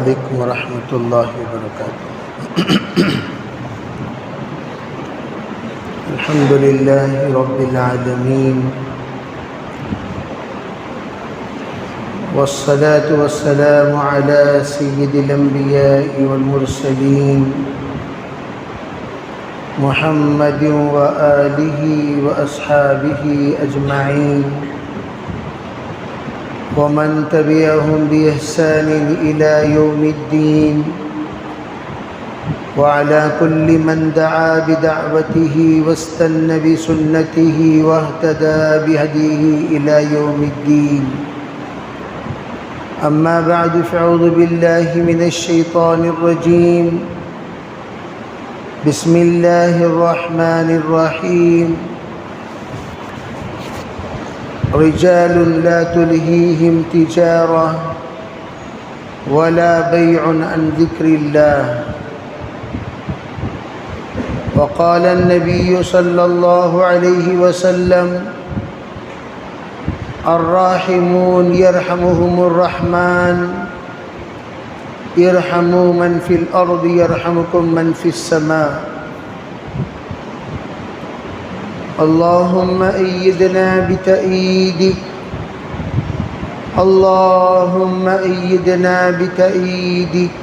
علیکم ورحمۃ اللہ وبرکاتہ۔ الحمد للہ رب العالمین، والصلاة والسلام على سید الانبیاء والمرسلین محمد وآلہ واصحابہ اجمعین ومن تبعهم بإحسان إلى يوم الدين، وعلى كل من دعا بدعوته واستنى بسنته واهتدى بهديه إلى يوم الدين. أما بعد، فأعوذ بالله من الشيطان الرجيم. بسم الله الرحمن الرحيم. رجال لا تلهيهم تجارة ولا بيع عن ذكر الله. وقال النبي صلى الله عليه وسلم: الراحمون يرحمهم الرحمن ارحموا من في الأرض يرحمكم من في السماء. اللهم أيدنا بتأييدك، اللهم أيدنا بتأييدك،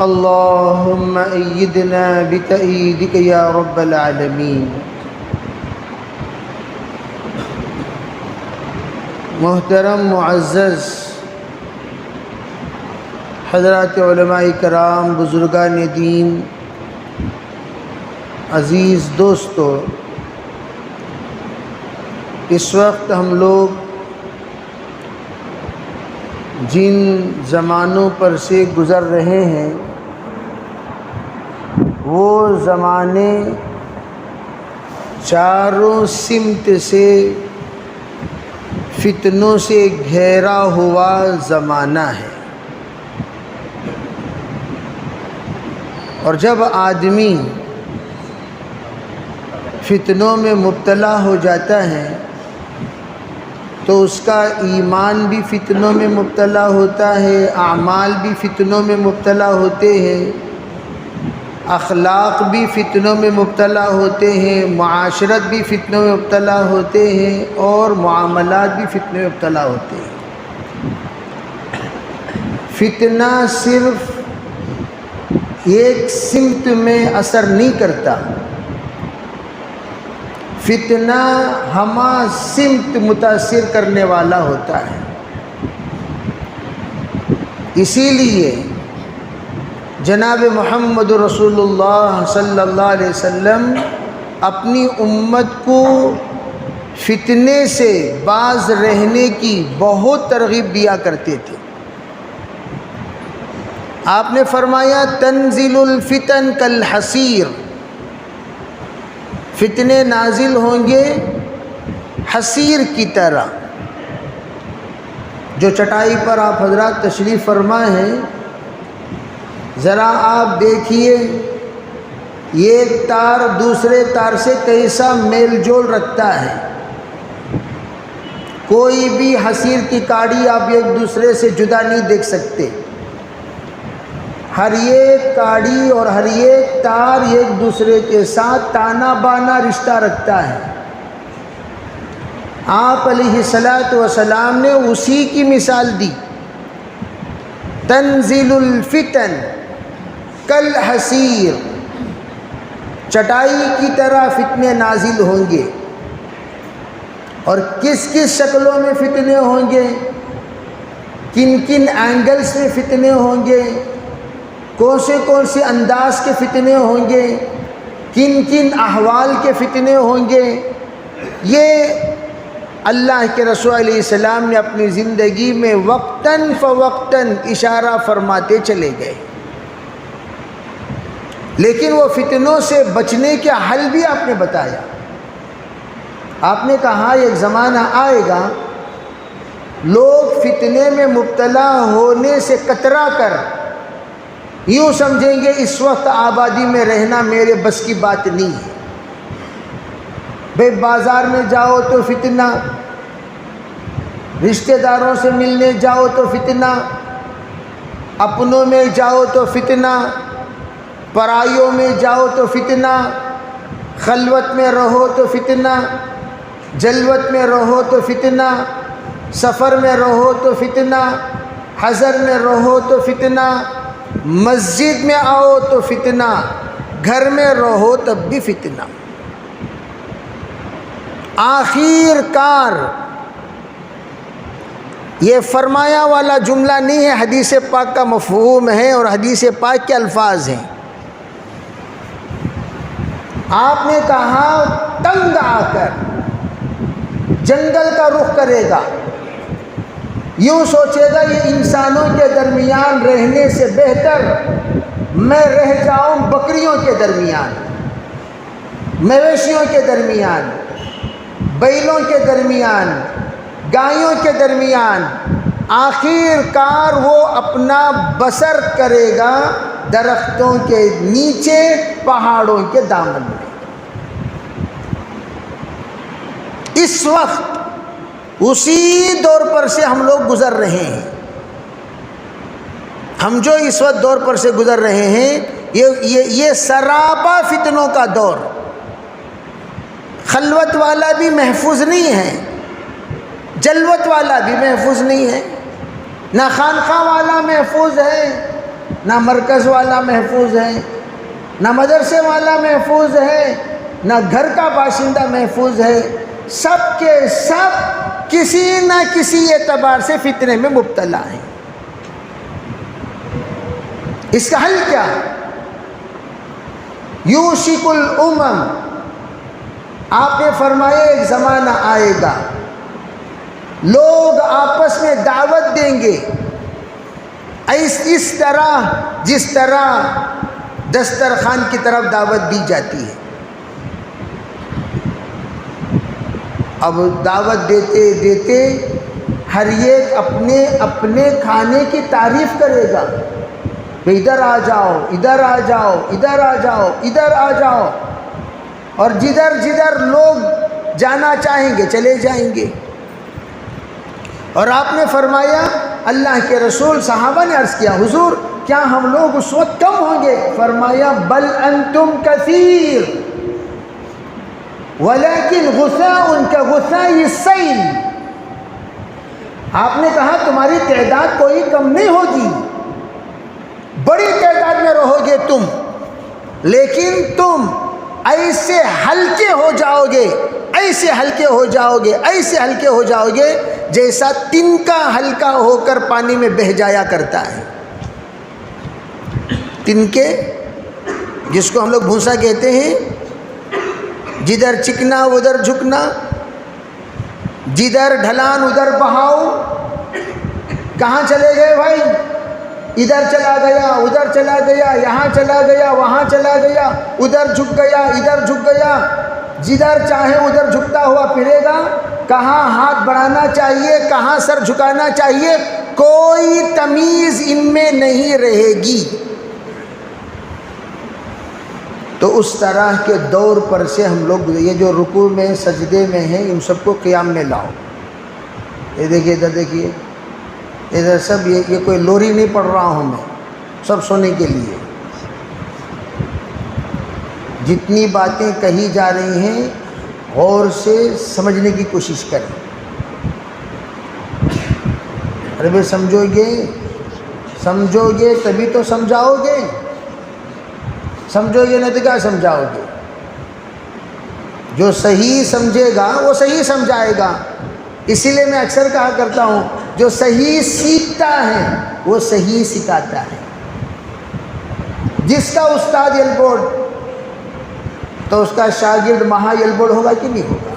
اللهم أيدنا بتأييدك يا رب العالمين. محترم معزز حضرات علماء کرام، بزرگان دین، عزیز دوستو، اس وقت ہم لوگ جن زمانوں پر سے گزر رہے ہیں وہ زمانے چاروں سمت سے فتنوں سے گھیرا ہوا زمانہ ہے، اور جب آدمی فتنوں میں مبتلا ہو جاتا ہے تو اس کا ایمان بھی فتنوں میں مبتلا ہوتا ہے، اعمال بھی فتنوں میں مبتلا ہوتے ہیں، اخلاق بھی فتنوں میں مبتلا ہوتے ہیں، معاشرت بھی فتنوں میں مبتلا ہوتے ہیں، اور معاملات بھی فتنوں میں مبتلا ہوتے ہیں۔ فتنہ صرف ایک سمت میں اثر نہیں کرتا، فتنہ ہمہ سمت متاثر کرنے والا ہوتا ہے۔ اسی لیے جناب محمد رسول اللہ صلی اللہ علیہ وسلم اپنی امت کو فتنے سے باز رہنے کی بہت ترغیب دیا کرتے تھے۔ آپ نے فرمایا: تنزل الفتن کالحصیر، فتنے نازل ہوں گے حصیر کی طرح۔ جو چٹائی پر آپ حضرات تشریف فرما ہیں، ذرا آپ دیکھیے ایک تار دوسرے تار سے کیسا میل جول رکھتا ہے۔ کوئی بھی حصیر کی کاڑی آپ ایک دوسرے سے جدا نہیں دیکھ سکتے، ہر ایک کاڑی اور ہر ایک تار ایک دوسرے کے ساتھ تانا بانا رشتہ رکھتا ہے۔ آپ علیہ الصلاۃ والسلام نے اسی کی مثال دی۔ تنزل الفتن کالحصیر، چٹائی کی طرح فتنے نازل ہوں گے۔ اور کس کس شکلوں میں فتنے ہوں گے، کن کن اینگلز میں فتنے ہوں گے، کون سے انداز کے فتنے ہوں گے، کن کن احوال کے فتنے ہوں گے، یہ اللہ کے رسول علیہ السلام نے اپنی زندگی میں وقتاً فوقتاً اشارہ فرماتے چلے گئے۔ لیکن وہ فتنوں سے بچنے کا حل بھی آپ نے بتایا۔ آپ نے کہا ایک زمانہ آئے گا لوگ فتنے میں مبتلا ہونے سے کترا کر یوں سمجھیں گے اس وقت آبادی میں رہنا میرے بس کی بات نہیں ہے۔ بھئی بازار میں جاؤ تو فتنہ، رشتہ داروں سے ملنے جاؤ تو فتنہ، اپنوں میں جاؤ تو فتنہ، پرائیوں میں جاؤ تو فتنہ، خلوت میں رہو تو فتنہ، جلوت میں رہو تو فتنہ، سفر میں رہو تو فتنہ، حضر میں رہو تو فتنہ، مسجد میں آؤ تو فتنہ، گھر میں رہو تب بھی فتنہ۔ آخر کار یہ فرمایا والا جملہ نہیں ہے، حدیث پاک کا مفہوم ہے اور حدیث پاک کے الفاظ ہیں۔ آپ نے کہا تنگ آ کر جنگل کا رخ کرے گا، یوں سوچے گا یہ انسانوں کے درمیان رہنے سے بہتر میں رہ جاؤں بکریوں کے درمیان، مویشیوں کے درمیان، بیلوں کے درمیان، گایوں کے درمیان۔ آخر کار وہ اپنا بسر کرے گا درختوں کے نیچے، پہاڑوں کے دامن میں۔ اس وقت اسی دور پر سے ہم لوگ گزر رہے ہیں۔ ہم جو اس وقت دور پر سے گزر رہے ہیں یہ سراپا فتنوں کا دور۔ خلوت والا بھی محفوظ نہیں ہے، جلوت والا بھی محفوظ نہیں ہے، نہ خانقاہ والا محفوظ ہے، نہ مرکز والا محفوظ ہے، نہ مدرسے والا محفوظ ہے، نہ گھر کا باشندہ محفوظ ہے۔ سب کے سب کسی نہ کسی اعتبار سے فتنے میں مبتلا ہیں۔ اس کا حل کیا؟ یوشک الامم، آپ نے فرمایا ایک زمانہ آئے گا لوگ آپس میں دعوت دیں گے اس طرح جس طرح دسترخوان کی طرف دعوت دی جاتی ہے۔ اب دعوت دیتے دیتے ہر ایک اپنے اپنے کھانے کی تعریف کرے گا، ادھر آ جاؤ، ادھر آ جاؤ، ادھر آ جاؤ، ادھر آ جاؤ، اور جدھر جدھر لوگ جانا چاہیں گے چلے جائیں گے۔ اور آپ نے فرمایا، اللہ کے رسول، صحابہ نے عرض کیا حضور کیا ہم لوگ اس وقت کم ہوں گے؟ فرمایا بل انتم کثیر ولیکن غثاء کغثاء السیل۔ آپ نے کہا تمہاری تعداد کوئی کم نہیں ہوگی، بڑی تعداد میں رہو گے تم، لیکن تم ایسے ہلکے ہو جاؤ گے، ایسے ہلکے ہو جاؤ گے، ایسے ہلکے ہو جاؤ گے جیسا تنکا ہلکا ہو کر پانی میں بہہ جایا کرتا ہے۔ تنکے جس کو ہم لوگ بھوسا کہتے ہیں، جدھر چکنا ادھر جھکنا، جدھر ڈھلان ادھر بہاؤ۔ کہاں چلے گئے بھائی؟ ادھر چلا گیا، ادھر چلا گیا، یہاں چلا گیا، وہاں چلا گیا، ادھر جھک گیا، ادھر جھک گیا، جدھر چاہے ادھر جھکتا ہوا پھرے گا۔ کہاں ہاتھ بڑھانا چاہیے، کہاں سر جھکانا چاہیے، کوئی تمیز ان میں نہیں رہے گی۔ تو اس طرح کے دور پر سے ہم لوگ، یہ جو رکوع میں سجدے میں ہیں ان سب کو قیام میں لاؤ۔ یہ دیکھیے، ادھر دیکھیے، ادھر سب یہ کوئی لوری نہیں پڑھ رہا ہوں میں، سب سونے کے لیے۔ جتنی باتیں کہی جا رہی ہیں غور سے سمجھنے کی کوشش کریں۔ ارے بھائی سمجھو گے تبھی تو سمجھاؤ گے، سمجھو گے نہیں تو کیا سمجھاؤ گے؟ جو صحیح سمجھے گا وہ صحیح سمجھائے گا۔ اسی لیے میں اکثر کہا کرتا ہوں، جو صحیح سیکھتا ہے وہ صحیح سکھاتا ہے۔ جس کا استاد یلبوڑ تو اس کا شاگرد مہا یلبوڑ ہوگا کہ نہیں ہوگا؟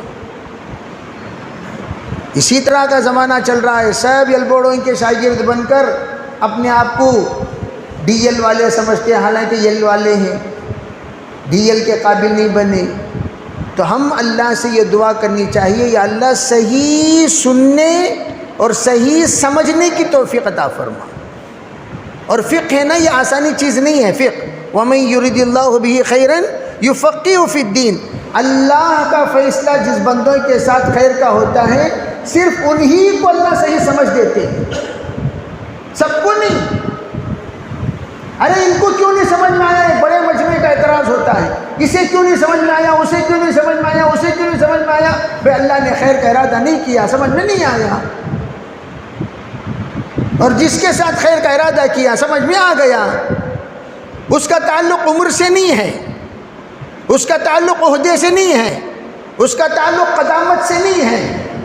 اسی طرح کا زمانہ چل رہا ہے، سب یلبوڑوں کے شاگرد بن کر اپنے آپ کو ڈی ایل والے سمجھتے ہیں، حالانکہ ایل والے ہیں، ڈی ایل کے قابل نہیں بنے۔ تو ہم اللہ سے یہ دعا کرنی چاہیے، یا اللہ صحیح سننے اور صحیح سمجھنے کی توفیق عطا فرما۔ اور فقہ ہے نا، یہ آسانی چیز نہیں ہے فقہ۔ وَمَن يُرِدِ اللَّهُ بِهِ خَيْرًا يُفَقِّهُ فِي الدِّينِ۔ اللہ کا فیصلہ جس بندوں کے ساتھ خیر کا ہوتا ہے، صرف انہی کو اللہ صحیح سمجھ دیتے ہیں، سب کو نہیں۔ ارے ان کو کیوں نہیں سمجھ میں آیا؟ ایک بڑے مجمع کا اعتراض ہوتا ہے، اسے کیوں نہیں سمجھ میں آیا، اسے کیوں نہیں سمجھ میں آیا، اسے کیوں نہیں سمجھ میں آیا؟ بھئی اللہ نے خیر کا ارادہ نہیں کیا، سمجھ میں نہیں آیا، اور جس کے ساتھ خیر کا ارادہ کیا سمجھ میں آ گیا، اس کا تعلق عمر سے نہیں ہے، اس کا تعلق عہدے سے نہیں ہے، اس کا تعلق قدامت سے نہیں ہے،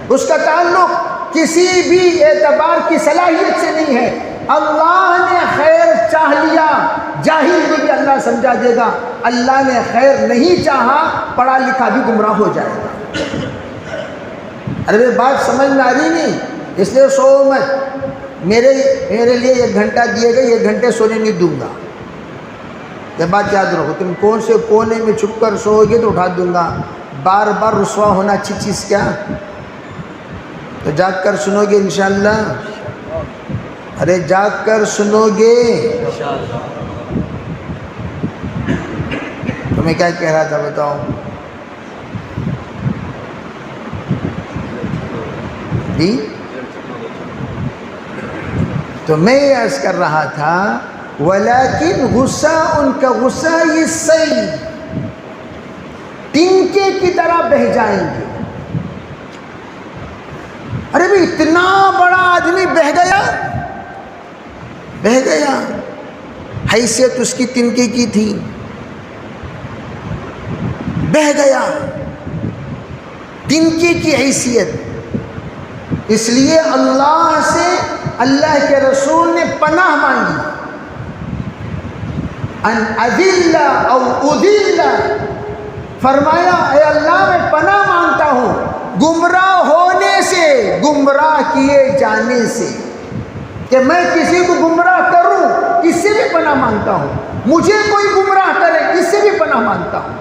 اس کا تعلق کسی بھی اعتبار کی صلاحیت سے نہیں ہے۔ اللہ نے خیر چاہ لیا، جاہل کو بھی اللہ سمجھا دے گا، اللہ نے خیر نہیں چاہا پڑھا لکھا بھی گمراہ ہو جائے گا۔ ارے بات سمجھ میں آ رہی نہیں؟ اس لیے سو مت، میرے لیے 1 گھنٹہ دیے گئے، 1 گھنٹے سونے نہیں دوں گا، یہ بات یاد رکھو۔ تم کون سے کونے میں چھپ کر سو گے تو اٹھا دوں گا، بار بار رسوا ہونا اچھی چیز کیا؟ تو جاگ کر سنو گے انشاءاللہ؟ ارے جاگ کر سنو گے؟ تمہیں کیا کہہ رہا تھا بتاؤ؟ جی تو میں یہ عرض کر رہا تھا ولیکن غصہ ان کا غصہ یہ سیل تنکے کی طرح بہہ جائیں گے۔ ارے بھی اتنا بڑا آدمی بہہ گیا، حیثیت اس کی تنکے کی تھی، بہہ گیا، تنکے کی حیثیت۔ اس لیے اللہ سے اللہ کے رسول نے پناہ مانگی، ان اذل او اذل، فرمایا اے اللہ میں پناہ مانگتا ہوں گمراہ ہونے سے، گمراہ کیے جانے سے، کہ میں کسی کو گمراہ کروں، اس سے بھی پناہ مانگتا ہوں، مجھے کوئی گمراہ کرے اس سے بھی پناہ مانگتا ہوں۔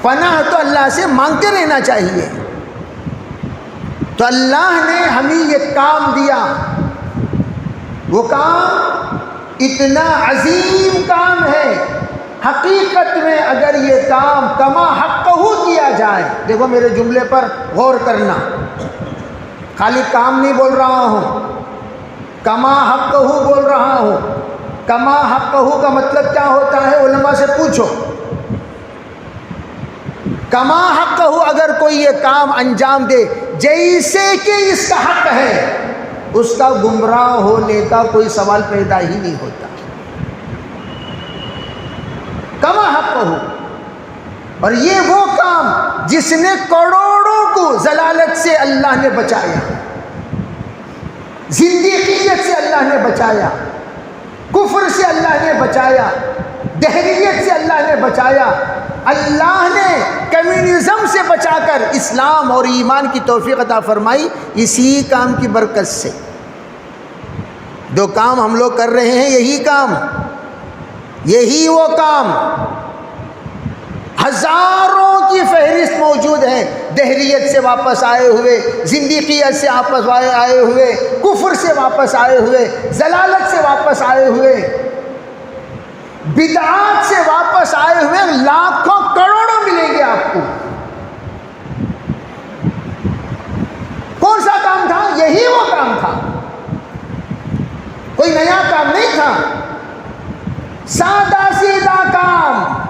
پناہ تو اللہ سے مانگتے رہنا چاہیے۔ تو اللہ نے ہمیں یہ کام دیا، وہ کام اتنا عظیم کام ہے، حقیقت میں اگر یہ کام کما حقہ کیا جائے، دیکھو میرے جملے پر غور کرنا، خالی کام نہیں بول رہا ہوں، کما حقہ بول رہا ہوں۔ کما حقہ کا مطلب کیا ہوتا ہے؟ علماء سے پوچھو۔ کما حقہ اگر کوئی یہ کام انجام دے جیسے کہ اس کا حق ہے، اس کا گمراہ ہونے کا کوئی سوال پیدا ہی نہیں ہوتا۔ کما حقہ، اور یہ وہ کام جس نے کروڑوں کو ضلالت سے اللہ نے بچایا، زندیقیت سے اللہ نے بچایا، کفر سے اللہ نے بچایا، دہریت سے اللہ نے بچایا، اللہ نے کمیونزم سے بچا کر اسلام اور ایمان کی توفیق عطا فرمائی اسی کام کی برکت سے۔ جو کام ہم لوگ کر رہے ہیں، یہی کام، یہی وہ کام، ہزاروں کی فہرست موجود ہے، دہریت سے واپس آئے ہوئے، زندیقیت سے واپس آئے ہوئے، کفر سے واپس آئے ہوئے، ضلالت سے واپس آئے ہوئے، بدعات سے واپس آئے ہوئے لاکھوں کروڑوں ملیں گے آپ کو۔ کون سا کام تھا؟ یہی وہ کام تھا، کوئی نیا کام نہیں تھا، سادہ سیدھا کام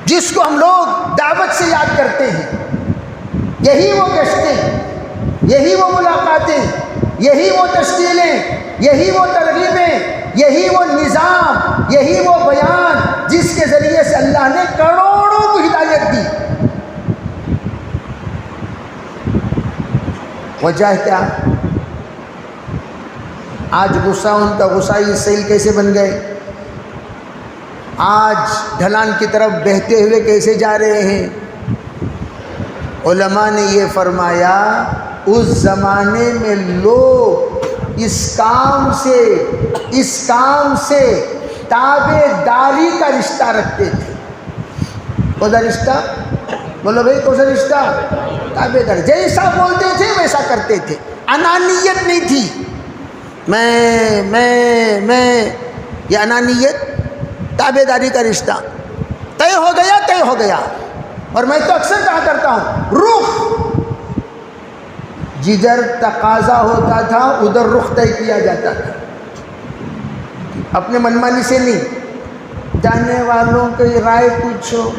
جس کو ہم لوگ دعوت سے یاد کرتے ہیں۔ یہی وہ گشتیں، یہی وہ ملاقاتیں، یہی وہ تشکیلیں، یہی وہ ترغیبیں، یہی وہ نظام، یہی وہ بیان جس کے ذریعے سے اللہ نے کروڑوں کو ہدایت دی۔ وجہ کیا؟ آج غصہ ان کا غصہ یہ سیل کیسے بن گئے؟ آج ڈھلان کی طرف بہتے ہوئے کیسے جا رہے ہیں؟ علماء نے یہ فرمایا اس زمانے میں لوگ اس کام سے تابع داری کا رشتہ رکھتے تھے۔ کون سا رشتہ؟ بولو بھائی کون سا رشتہ؟ تابع داری، جیسا بولتے تھے ویسا کرتے تھے، انانیت نہیں تھی۔ میں یہ انانیت، تابع داری کا رشتہ طے ہو گیا۔ اور میں تو اکثر کہا کرتا ہوں، رخ جدھر تقاضا ہوتا تھا ادھر رخ طے کیا جاتا تھا، اپنے منمانی سے نہیں۔ جاننے والوں کی رائے پوچھو،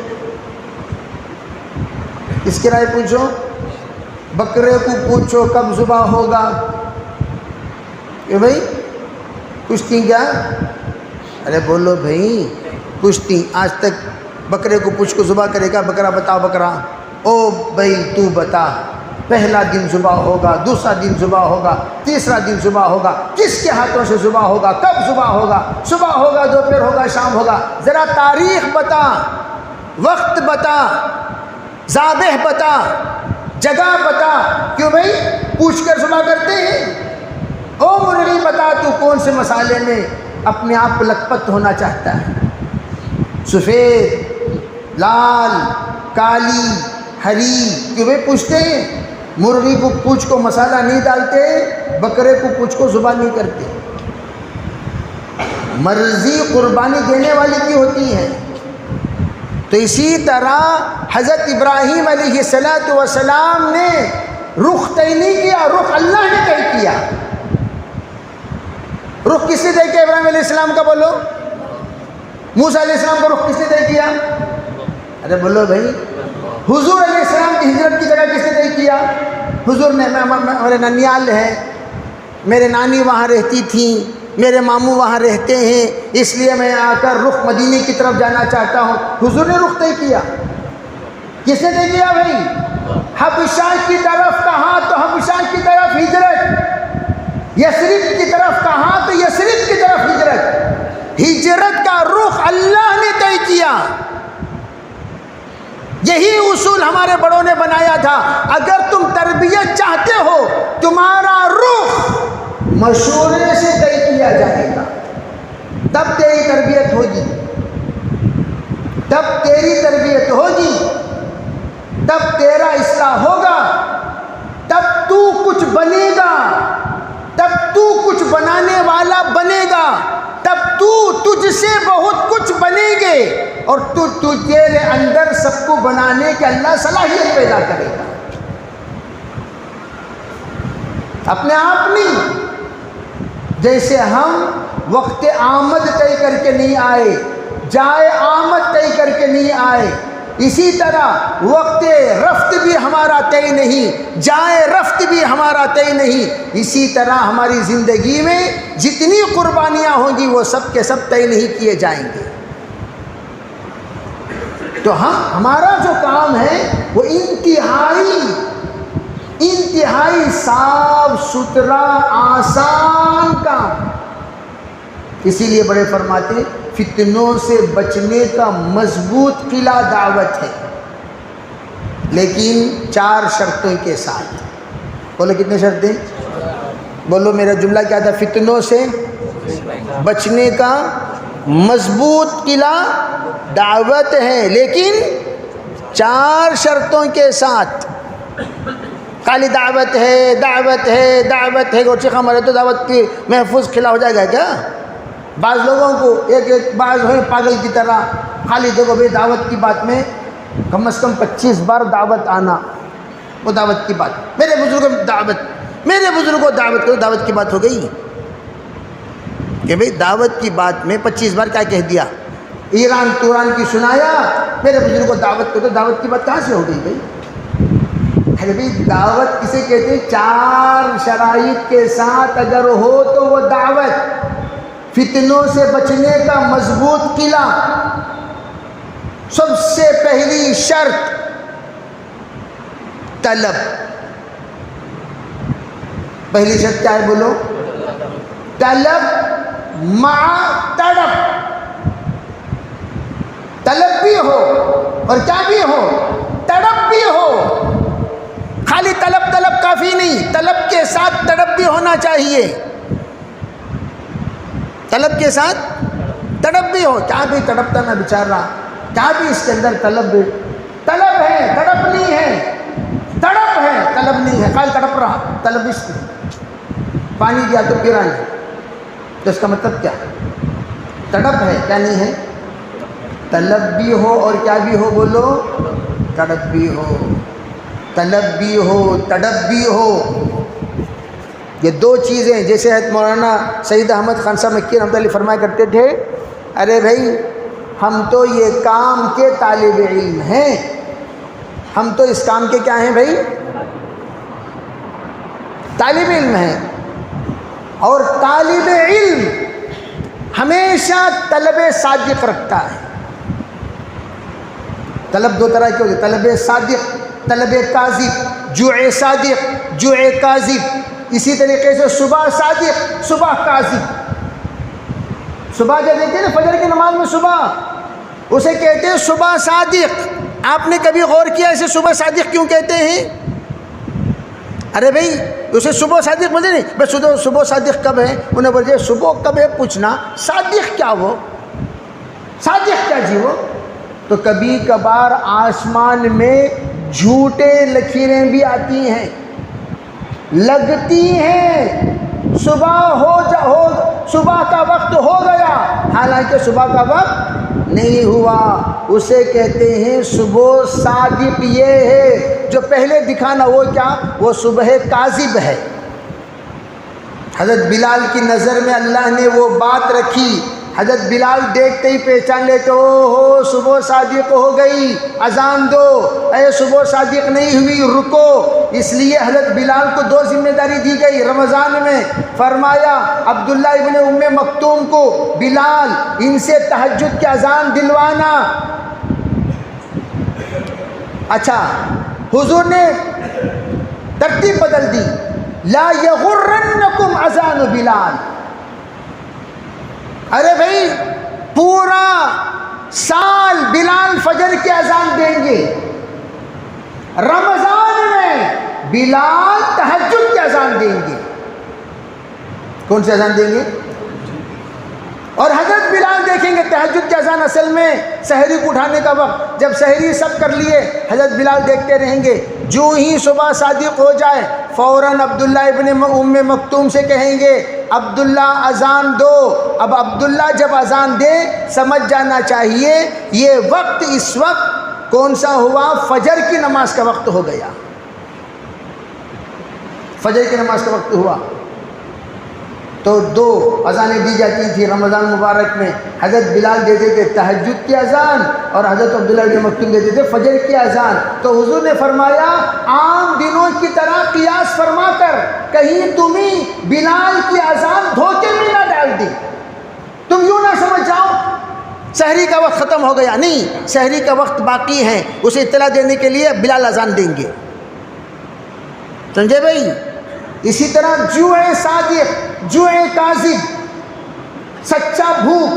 اس کی رائے پوچھو، بکرے کو پوچھو کب ذبح ہوگا، کہ بھائی پوچھتی کیا؟ ارے بولو بھائی، پوچھتی آج تک بکرے کو پوچھ کو ذبح کرے گا، بکرا بتاؤ بکرا، او بھائی تو بتا، پہلا دن ذبح ہوگا، دوسرا دن ذبح ہوگا، تیسرا دن ذبح ہوگا، کس کے ہاتھوں سے ذبح ہوگا، کب ذبح ہوگا، صبح ہوگا، دوپہر ہوگا، شام ہوگا، ذرا تاریخ بتا، وقت بتا، ذابح بتا، جگہ بتا۔ کیوں بھائی پوچھ کر ذبح کرتے ہیں؟ او مرغی بتا تو کون سے مسالے میں اپنے آپ کو لت پت ہونا چاہتا ہے، سفید، لال، کالی، ہری؟ کیوں بھائی پوچھتے ہیں؟ مرغی کو پوچھ کو مسالہ نہیں ڈالتے، بکرے کو پوچھ کو ذبح نہیں کرتے۔ مرضی قربانی دینے والی کی ہوتی ہے۔ تو اسی طرح حضرت ابراہیم علیہ السلام نے رخ طے نہیں کیا، رخ اللہ نے طے کیا۔ رخ کس نے طے کیا ابراہیم علیہ السلام کا؟ بولو۔ موسیٰ علیہ السلام کا رخ کس نے طے کیا؟ ارے بولو بھائی۔ حضور علیہ السلام کی ہجرت کی جگہ کس نے طے کیا؟ حضور نے، میرے ننیال ہے، میرے نانی وہاں رہتی تھیں، میرے ماموں وہاں رہتے ہیں، اس لیے میں آ کر رخ مدینے کی طرف جانا چاہتا ہوں۔ حضور نے رخ طے کیا۔ کس نے طے کیا بھائی؟ حبشہ کی طرف کہاں تو حبشہ کی طرف ہجرت، یثرب کی طرف کہاں تو یثرب کی طرف ہجرت۔ ہجرت کا رخ اللہ نے طے کیا۔ یہی اصول ہمارے بڑوں نے بنایا تھا۔ اگر تم تربیت چاہتے ہو، تمہارا رخ مشورے سے طے کیا جائے گا، تب تیری تربیت ہوگی، تب تیری تربیت ہوگی، تب تیرا اصلاح ہوگا، تب تو کچھ بنے گا، تب تو کچھ بنانے والا بنے گا، تب تو تجھ سے بہت کچھ بنے گے، اور تیرے اندر سب کو بنانے کے اللہ صلاحیت پیدا کرے گا۔ اپنے آپ نہیں۔ جیسے ہم وقت آمد طے کر کے نہیں آئے، جائے آمد طے کر کے نہیں آئے، اسی طرح وقت رفت بھی ہمارا طے نہیں، جائے رفت بھی ہمارا طے نہیں۔ اسی طرح ہماری زندگی میں جتنی قربانیاں ہوں گی وہ سب کے سب طے نہیں کیے جائیں گے۔ تو ہمارا جو کام ہے وہ انتہائی صاف ستھرا آسان کام۔ اسی لیے بڑے فرماتے ہیں فتنوں سے بچنے کا مضبوط قلعہ دعوت ہے، لیکن 4 شرطوں کے ساتھ۔ بولو کتنے شرطیں؟ بولو میرا جملہ کیا تھا؟ فتنوں سے بچنے کا مضبوط قلعہ دعوت ہے، لیکن 4 شرطوں کے ساتھ۔ خالی دعوت ہے دعوت ہے دعوت ہے، گوچے ہمارے تو دعوت کی محفوظ قلعہ ہو جائے گا کیا؟ بعض لوگوں کو ایک بعض ہوئے پاگل کی طرح، خالی دیکھو بھائی دعوت کی بات میں کم از کم 25 بار دعوت آنا، وہ دعوت کی بات، میرے بزرگوں دعوت کرو، دعوت کی بات ہو گئی کہ بھائی دعوت کی بات میں 25 بار کیا کہہ دیا؟ ایران توران کی سنایا، میرے بزرگوں کو دعوت کرو، دعوت کی بات کہاں سے ہو گئی بھائی؟ ارے بھائی دعوت کسے کہتے ہیں؟ 4 شرائط کے ساتھ اگر ہو تو وہ دعوت۔ فتنوں سے بچنے کا مضبوط قلعہ، سب سے پہلی شرط طلب۔ پہلی شرط کیا ہے بولو؟ طلب مع تڑپ۔ طلب بھی ہو اور کیا بھی ہو؟ تڑپ بھی ہو۔ خالی طلب کافی نہیں، طلب کے ساتھ تڑپ بھی ہونا چاہیے۔ طلب کے ساتھ تڑپ بھی ہو، کیا بھی تڑپتا نہ بیچارہ، کیا بھی اس کے اندر طلب ہے، تڑپ نہیں ہے، تڑپ ہے طلب نہیں ہے، خالی تڑپ رہا، طلب اس میں پانی دیا تو پھر آئے، تو اس کا مطلب کیا؟ تڑپ ہے، کیا نہیں ہے؟ طلب بھی ہو اور کیا بھی ہو بولو؟ تڑپ بھی ہو۔ طلب بھی ہو، تڑپ بھی ہو، یہ دو چیزیں، جیسے حضرت مولانا سید احمد خان صاحب مکی رحمۃ اللہ علیہ فرمایا کرتے تھے، ارے بھائی ہم تو یہ کام کے طالب علم ہیں، ہم تو اس کام کے کیا ہیں بھائی؟ طالب علم ہیں. اور طالب علم ہمیشہ طلب صادق رکھتا ہے. طلب دو طرح کی ہوتی ہے، طلب صادق، طلب کاذب، جوع صادق، جوع کاذب. اسی طریقے سے صبح صادق، صبح کاذب. صبح جو دیکھتے ہیں نا فجر کی نماز میں صبح، اسے کہتے ہیں صبح صادق. آپ نے کبھی غور کیا اسے صبح صادق کیوں کہتے ہیں؟ ارے بھائی اسے صبح صادق بولتے نہیں، بھائی صبح صادق کب ہے؟ انہیں بولتے صبح کب ہے پوچھنا، صادق کیا وہ، صادق کیا جی وہ؟ تو کبھی کبھار آسمان میں جھوٹے لکیریں بھی آتی ہیں، لگتی ہیں. صبح کا وقت ہو گیا، حالانکہ صبح کا وقت نہیں ہوا. اسے کہتے ہیں صبح صادق. یہ ہے جو پہلے دکھانا، وہ کیا؟ وہ صبح کاذب ہے. حضرت بلال کی نظر میں اللہ نے وہ بات رکھی، حضرت بلال دیکھتے ہی پہچان لیتے، او ہو صبح صادق ہو گئی، اذان دو. اے صبح صادق نہیں ہوئی، رکو. اس لیے حضرت بلال کو دو ذمہ داری دی گئی رمضان میں. فرمایا عبداللہ ابن ام مکتوم کو، بلال ان سے تہجد کی اذان دلوانا. اچھا حضور نے ترتیب بدل دی، لا یغرنکم اذان بلال. ارے بھائی پورا سال بلال فجر کی اذان دیں گے، رمضان میں بلال تہجد کی اذان دیں گے. کون سی اذان دیں گے؟ اور حضرت بلال دیکھیں گے تہجد کی اذان اصل میں سحری کو اٹھانے کا وقت، جب سحری سب کر لیے حضرت بلال دیکھتے رہیں گے. جو ہی صبح صادق ہو جائے فوراً عبداللہ ابن ام مکتوم سے کہیں گے عبداللہ اذان دو. اب عبداللہ جب اذان دے سمجھ جانا چاہیے یہ وقت اس وقت کون سا ہوا؟ فجر کی نماز کا وقت ہو گیا، فجر کی نماز کا وقت ہوا. تو دو اذانیں دی جاتی تھی رمضان مبارک میں. حضرت بلال دیتے تھے تہجد کی اذان اور حضرت عبداللہ بن مکتوم دیتے تھے فجر کی اذان. تو حضور نے فرمایا عام دنوں کی طرح قیاس فرما کر کہیں تمہیں بلال کی اذان دھوکے میں نہ ڈال دی، تم یوں نہ سمجھ جاؤ سحری کا وقت ختم ہو گیا. نہیں، سحری کا وقت باقی ہے، اسے اطلاع دینے کے لیے بلال اذان دیں گے. سمجھے بھائی؟ اسی طرح جوع صادق، جوع کاذب، سچا بھوک،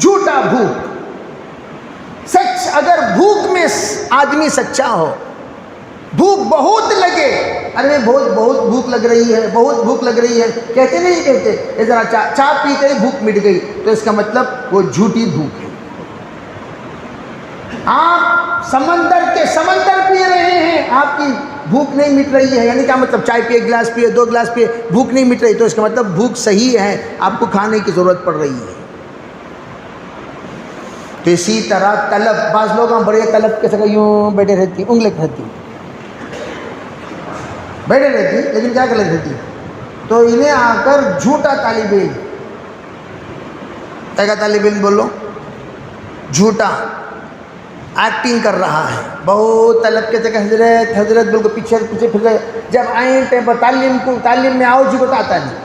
جھوٹا بھوک. سچ اگر بھوک میں آدمی سچا ہو، بھوک بہت لگے، ارے بہت بھوک لگ رہی ہے، بہت بھوک لگ رہی ہے، کہتے نہیں کہتے ذرا چائے پیتے ہی بھوک مٹ گئی، تو اس کا مطلب وہ جھوٹی بھوک ہے. آپ سمندر پی رہے ہیں، آپ کی بھوک نہیں مٹ رہی ہے، یعنی کیا مطلب؟ چائے پیے، گلاس پیے، 2 گلاس پیے، بھوک نہیں مٹ رہی، تو اس کا مطلب بھوک صحیح ہے، آپ کو کھانے کی ضرورت پڑ رہی ہے. تو اسی طرح طلب، بعض لوگ ہم بڑے طلب کے ساتھ یوں بیٹھے رہتی، انگلیں رہتی، بیٹھے رہتی لیکن کیا کر رہتی، تو انہیں آ کر جھوٹا طالب علم، کیا طالب علم بولو، جھوٹا ایکٹنگ کر رہا ہے. بہت طلب کے تک حضرت بالکل پیچھے پھر گئے. جب آئیں ٹائم پر تعلیم میں آؤ جی کو تو آتا نہیں،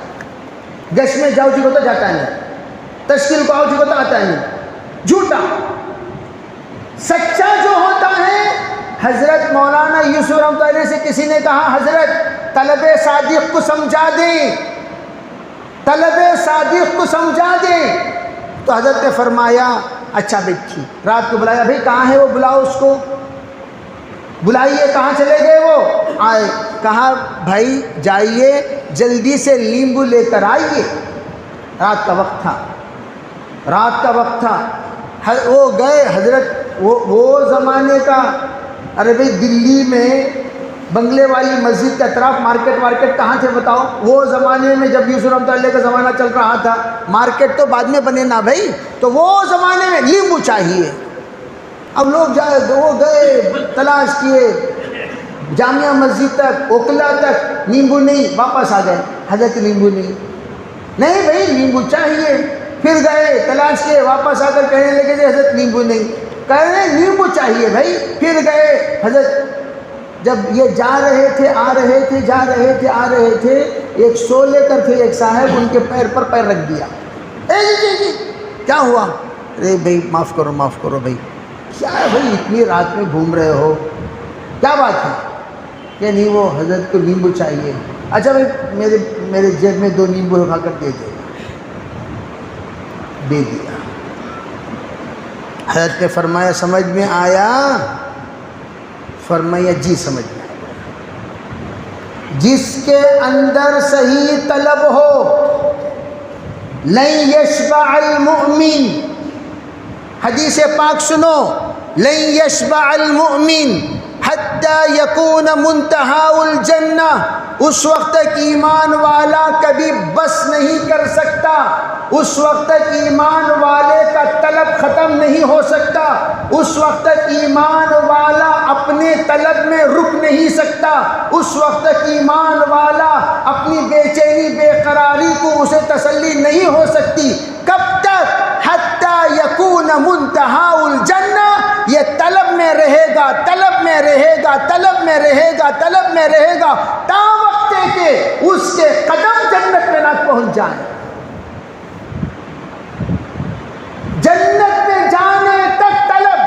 گش میں جاؤ جی کو تو جاتا نہیں، تشکیل کو آؤ جی کو تو آتا نہیں. جھوٹا. سچا جو ہوتا ہے، حضرت مولانا یوسف رحمۃ اللہ علیہ سے کسی نے کہا حضرت طلب صادق کو سمجھا دیں، طلب صادق کو سمجھا دیں. تو حضرت نے فرمایا اچھا بیٹھی. رات کو بلایا، بھائی کہاں ہے وہ، بلاؤ اس کو، بلائیے. کہاں چلے گئے وہ؟ آئے. کہا بھائی جائیے جلدی سے لیمبو لے کر آئیے. رات کا وقت تھا. وہ گئے حضرت، وہ زمانے کا، ارے بھائی دلی میں بنگلے والی مسجد کے اطراف مارکیٹ کہاں تھے بتاؤ؟ وہ زمانے میں جب یوسف رحمۃ اللہ کا زمانہ چل رہا تھا، مارکیٹ تو بعد میں بنے نا بھائی، تو وہ زمانے میں لیمبو چاہیے. اب لوگ وہ گئے تلاش کیے، جامعہ مسجد تک، اوکلا تک نیمبو نہیں، واپس آ گئے، حضرت نیمبو نہیں بھائی نیمبو چاہیے، پھر گئے تلاش کے، واپس آ کر کہنے لگے کہ حضرت نیمبو نہیں، کہہ رہے نیمبو چاہیے بھائی، پھر گئے حضرت، جب یہ جا رہے تھے آ رہے تھے جا رہے تھے آ رہے تھے، ایک سو لے کر تھے ایک صاحب، ان کے پیر پر پیر رکھ دیا، جی کیا ہوا؟ ارے بھائی معاف کرو بھائی، کیا ہے بھائی اتنی رات میں گھوم رہے ہو، کیا بات ہے؟ کہ نہیں وہ حضرت کو نیمبو چاہیے، اچھا بھائی میرے جیب میں 2 نیمبو اٹھا کر دے دیا۔ حضرت نے فرمایا سمجھ میں آیا؟ فرمایا جی سمجھ میں آیا۔ جس کے اندر صحیح طلب ہو لن یشبع المؤمن، حدیث پاک سنو، لن یشبع المؤمن حتی یکون منتہا الجنہ، اس وقت تک ایمان والا کبھی بس نہیں کر سکتا، اس وقت تک ایمان والے کا طلب ختم نہیں ہو سکتا، اس وقت تک ایمان والا اپنے طلب میں رک نہیں سکتا، اس وقت تک ایمان والا اپنی بے چینی بے قراری کو اسے تسلی نہیں ہو سکتی، کب تک؟ حتی یکون منتہا الجنہ، یہ طلب میں رہے گا طلب میں رہے گا طلب میں رہے گا طلب میں رہے گا تا وقت کہ اس کے قدم جنت میں نہ پہنچ جائیں، جنت میں جانے تک طلب،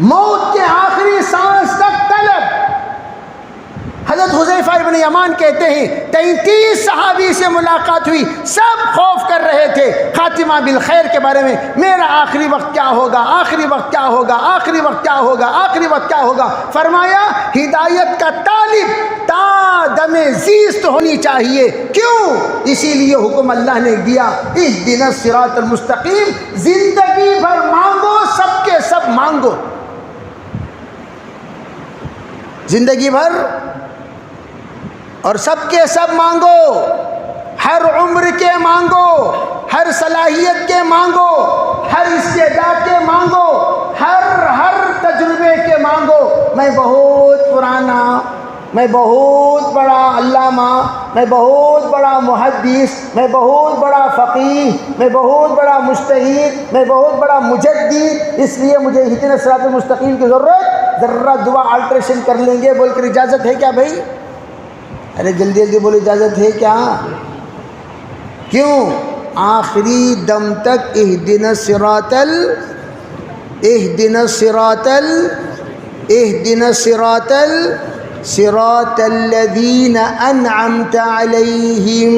موت کے آخری سانس تک طلب۔ حضرت حذیفہ ابن یمان کہتے ہیں 33 صحابی سے ملاقات ہوئی، سب خوف کر رہے تھے خاتمہ بالخیر کے بارے میں، میرا آخری وقت کیا ہوگا، آخری وقت کیا ہوگا، آخری وقت کیا ہوگا، آخری وقت کیا ہوگا؟ فرمایا ہدایت کا طالب تا دم زیست ہونی چاہیے، کیوں؟ اسی لیے حکم اللہ نے دیا اہدنا الصراط المستقیم، زندگی بھر مانگو، سب کے سب مانگو، زندگی بھر اور سب کے سب مانگو، ہر عمر کے مانگو، ہر صلاحیت کے مانگو، ہر استعداد کے مانگو، ہر تجربے کے مانگو۔ میں بہت پرانا، میں بہت بڑا علامہ، میں بہت بڑا محدث، میں بہت بڑا فقیہ، میں بہت بڑا مجتہد، میں بہت بڑا مجدد، اس لیے مجھے اہدنا الصراط المستقیم کی ضرورت، ذرا دعا آلٹریشن کر لیں گے بول کر اجازت ہے کیا بھائی؟ ارے جلدی جلدی بولو، اجازت ہے کیا؟ کیوں؟ آخری دم تک اہدنا الصراط صراط الذین انعمت علیہم،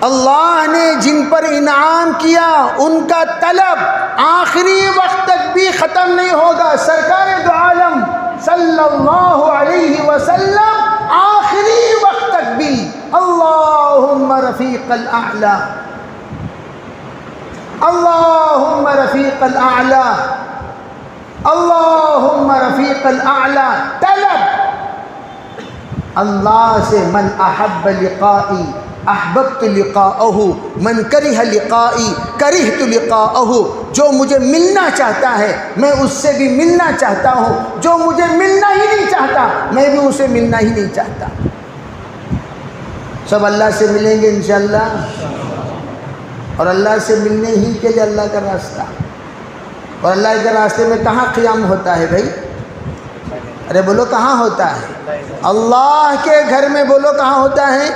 اللہ نے جن پر انعام کیا ان کا طلب آخری وقت تک بھی ختم نہیں ہوگا۔ سرکار دو عالم صلی اللہ علیہ وسلم آخری وقت تک بھی اللہم رفیق الاعلی، اللہم رفیق الاعلی، اللہم رفیق الاعلی، طلب اللہ سے، من احب لقائی احببت لقاءہ، من کرہ لقائی کرہت لقاءہ، جو مجھے ملنا چاہتا ہے میں اس سے بھی ملنا چاہتا ہوں، جو مجھے ملنا ہی نہیں چاہتا میں بھی اسے ملنا ہی نہیں چاہتا۔ سب اللہ سے ملیں گے انشاءاللہ، اور اللہ سے ملنے ہی کے لیے اللہ کا راستہ، اور اللہ کے راستے میں کہاں قیام ہوتا ہے بھائی؟ ارے بولو کہاں ہوتا ہے؟ اللہ کے گھر میں، بولو کہاں ہوتا ہے؟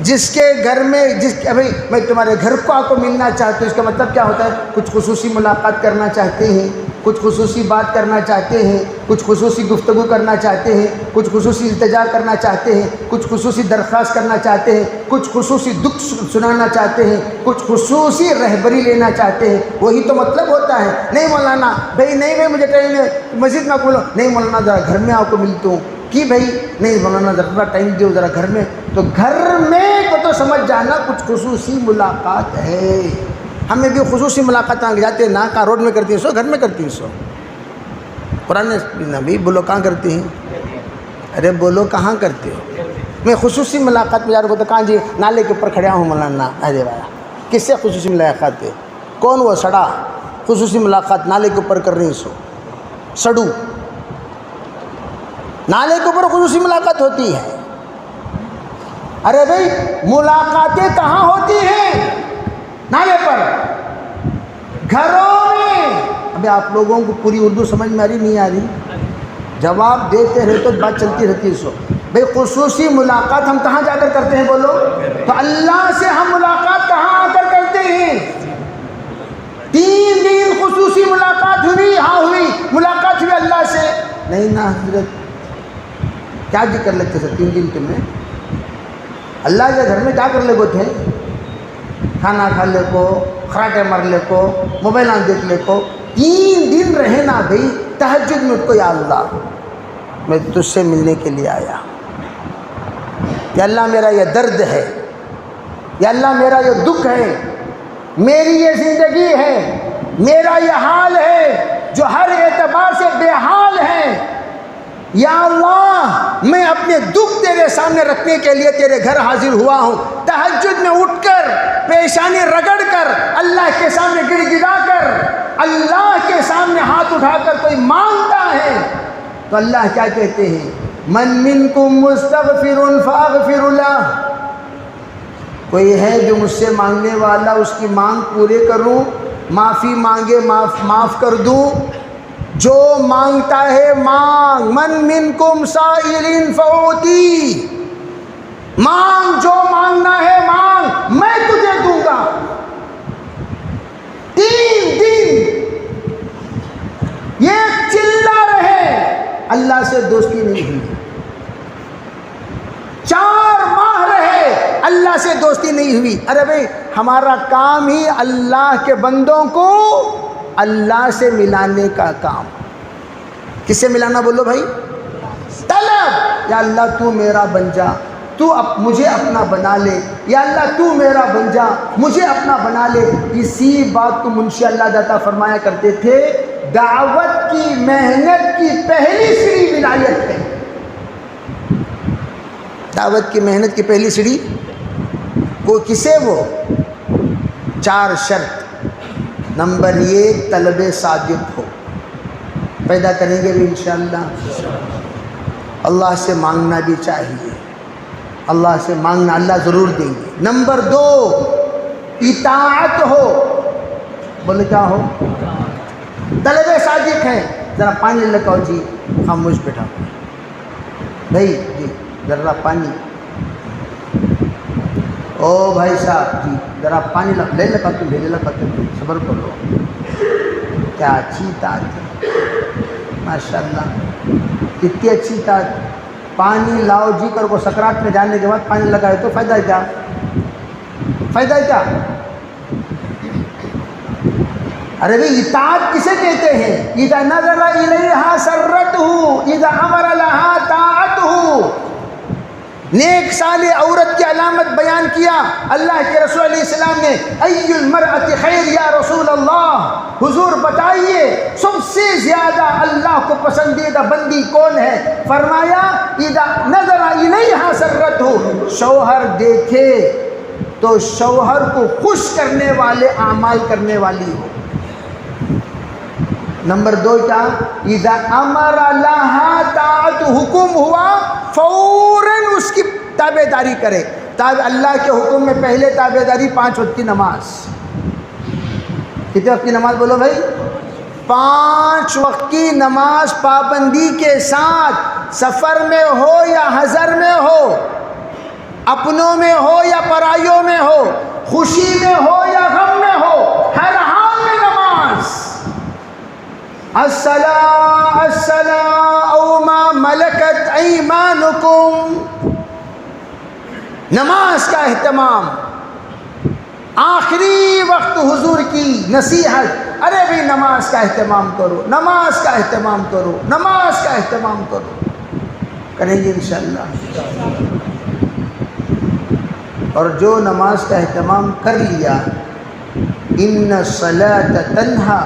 جس کے گھر میں، بھائی میں تمہارے گھر کو آپ کو ملنا چاہتا ہوں، اس کا مطلب کیا ہوتا ہے؟ کچھ خصوصی ملاقات کرنا چاہتے ہیں، کچھ خصوصی بات کرنا چاہتے ہیں، کچھ خصوصی گفتگو کرنا چاہتے ہیں، کچھ خصوصی التجا کرنا چاہتے ہیں، کچھ خصوصی درخواست کرنا چاہتے ہیں، کچھ خصوصی دکھ سنانا چاہتے ہیں، کچھ خصوصی رہبری لینا چاہتے ہیں، وہی تو مطلب ہوتا ہے۔ نہیں مولانا بھائی، نہیں بھائی مجھے ٹائم مسجد میں بولو، نہیں مولانا ذرا گھر میں آپ کو ملتا ہوں، کی بھائی نہیں مولانا ذرا ٹائم دیو ذرا گھر میں، تو گھر میں کو تو سمجھ جانا کچھ خصوصی ملاقات ہے۔ ہمیں بھی خصوصی ملاقات جاتے ہیں، نہ کہاں روڈ میں کرتی ہیں سو، گھر میں کرتی ہیں سو، قرآن نبی بولو کہاں کرتی ہیں؟ ارے بولو کہاں کرتے ہو؟ میں خصوصی ملاقات میں جا رہا ہوں تو کہاں جی نالے کے اوپر کھڑیا ہوں مولانا، ارے والا کس سے خصوصی ملاقات ہے؟ کون وہ سڑا خصوصی ملاقات نالے کے اوپر کر رہی سو؟ سڑو، نالے کے اوپر خصوصی ملاقات ہوتی ہے۔ ارے بھائی ملاقاتیں کہاں ہوتی ہیں؟ نالے پر، گھروں میں۔ ابھی آپ لوگوں کو پوری اردو سمجھ میں آ رہی نہیں آ رہی؟ جواب دیتے رہے تو بات چلتی رہتی ہے۔ سو بھائی خصوصی ملاقات ہم کہاں جا کر کرتے ہیں بولو؟ تو اللہ سے ہم ملاقات کہاں آ کر کرتے ہیں؟ 3 دن خصوصی ملاقات ہوئی، ہاں ہوئی، ملاقات ہوئی اللہ سے؟ نہیں نا حضرت، کیا جی کر لیتے سر 3 دن کے میں؟ اللہ کے گھر میں کیا کر لے گو تھے؟ کھانا کھا لے کو، خراٹے مار لے کو، موبائل دیکھ لے کو۔ 3 دن رہے نا بھائی، تہجد میں اٹھ کو، یا اللہ میں تجھ سے ملنے کے لیے آیا، یا اللہ میرا یہ درد ہے، یا اللہ میرا یہ دکھ ہے، میری یہ زندگی ہے، میرا یہ حال ہے جو ہر اعتبار سے بے حال ہے، یا اللہ میں اپنے دکھ تیرے سامنے رکھنے کے لیے تیرے گھر حاضر ہوا ہوں۔ تہجد میں اٹھ کر، پیشانی رگڑ کر، اللہ کے سامنے گڑ گڑا کر، اللہ کے سامنے ہاتھ اٹھا کر کوئی مانگتا ہے تو اللہ کیا کہتے ہیں؟ من منکم مستغفر فاغفر لہ، کوئی ہے جو مجھ سے مانگنے والا، اس کی مانگ پورے کروں، معافی مانگے معاف کر دوں۔ جو مانگتا ہے مانگ، من منکم سائل فاعطی، مانگ، جو مانگنا ہے مانگ، میں تجھے دوں گا۔ 3 دن یہ چلا رہے، اللہ سے دوستی نہیں ہوئی۔ 4 ماہ رہے، اللہ سے دوستی نہیں ہوئی۔ ارے بھائی ہمارا کام ہی اللہ کے بندوں کو اللہ سے ملانے کا کام۔ کس سے ملانا بولو بھائی؟ طلب، یا اللہ تو میرا بن جا، تو مجھے اپنا بنا لے، یا اللہ تو میرا بن جا، مجھے اپنا بنا لے۔ اسی بات کو منشی اللہ داتا فرمایا کرتے تھے، دعوت کی محنت کی پہلی سیڑھی ولایت ہے۔ دعوت کی محنت کی پہلی سیڑھی وہ کسے؟ وہ 4 شرط۔ نمبر 1 طلب صادق ہو، پیدا کریں گے بھی انشاءاللہ۔ اللہ سے مانگنا بھی چاہیے، اللہ سے مانگنا، اللہ ضرور دیں گے۔ نمبر 2 اطاعت ہو، بولے کیا ہو؟ طلب صادق ہے، ذرا پانی لگاؤ جی، خاموش بیٹھا بھائی جی، ذرا پانی، او بھائی صاحب جی ذرا پانی لے لگا تم، لے لگا تم، صبر کرو۔ کیا اچھی اطاعت ہے، ماشاءاللہ کتنی اچھی اطاعت۔ پانی لاؤ جی کر کو، سکرات میں جانے کے بعد پانی لگائے تو فائدہ کیا؟ فائدہ کیا؟ ارے بھئی اطاعت کسے کہتے ہیں؟ اذا نظر الیہا سرتہ، اذا امر لہا طاعتہ۔ نیک صالح عورت کی علامت بیان کیا اللہ کے رسول علیہ السلام نے، ای المرأۃ خیر یا رسول اللہ، حضور بتائیے سب سے زیادہ اللہ کو پسندیدہ بندی کون ہے؟ فرمایا اذا نظر الیہا سرتہ، شوہر دیکھے تو شوہر کو خوش کرنے والے اعمال کرنے والی ہو۔ نمبر 2 کیا؟ اذا امر لہا طاعت، حکم ہوا فوراً اس کی تابع داری کرے۔ اللہ کے حکم میں پہلے تابع داری 5 وقت کی نماز۔ کتنے وقت کی نماز بولو بھائی؟ 5 وقت کی نماز پابندی کے ساتھ، سفر میں ہو یا حضر میں ہو، اپنوں میں ہو یا پرائیوں میں ہو، خوشی میں ہو یا غم میں ہو، ہر حال میں نماز۔ الصلاۃ الصلاۃ او ما ملکت ایمانکم، نماز کا اہتمام۔ آخری وقت حضور کی نصیحت، ارے بھی نماز کا اہتمام کرو، نماز کا اہتمام کرو، نماز کا اہتمام کرو۔ کریں گے انشاءاللہ۔ اور جو نماز کا اہتمام کر لیا، ان الصلاۃ تنہی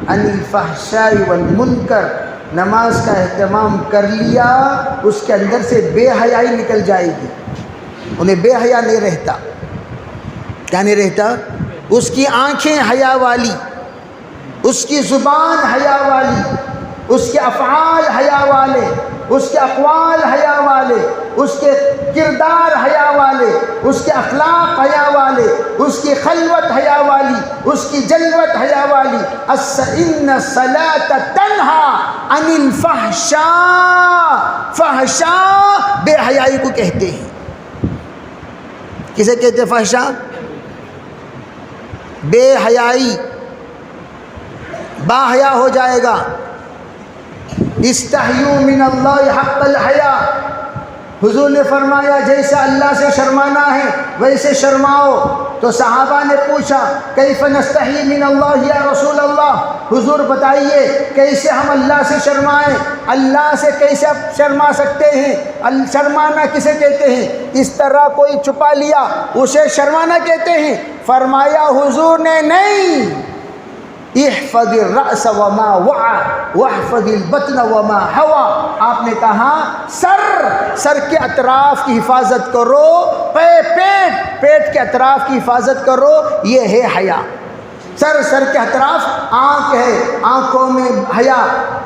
عن الفحشاء والمنکر، نماز کا اہتمام کر لیا، اس کے اندر سے بے حیائی نکل جائے گی، انہیں بے حیا نہیں رہتا۔ کیا نہیں رہتا؟ اس کی آنکھیں حیا والی، اس کی زبان حیا والی، اس کے افعال حیا والے، اس کے اقوال حیا والے، اس کے کردار حیا والے، اس کے اخلاق حیا والے، اس کی خلوت حیا والی، اس کی جلوت حیا والی۔ ان الصلاۃ تنہا عن الفحشاء، فحشاء بے حیائی کو کہتے ہیں۔ کسے کہتے ہیں فحشاء؟ بے حیائی، با حیا ہو جائے گا۔ استحیوا من اللہ حق الحیا، حضور نے فرمایا جیسے اللہ سے شرمانا ہے ویسے شرماؤ۔ تو صحابہ نے پوچھا کیف نستحی من اللہ یا رسول اللہ، حضور بتائیے کیسے ہم اللہ سے شرمائیں، اللہ سے کیسے شرما سکتے ہیں؟ شرمانا کسے کہتے ہیں؟ اس طرح کوئی چھپا لیا اسے شرمانا کہتے ہیں؟ فرمایا حضور نے نہیں، احفظ الرأس وما وعى واحفظ البطن وما هوى، آپ نے کہا سر کے اطراف کی حفاظت کرو، پیٹ کے اطراف کی حفاظت کرو، یہ ہے حیا۔ سر کے اطراف، آنکھ ہے، آنکھوں میں حیا،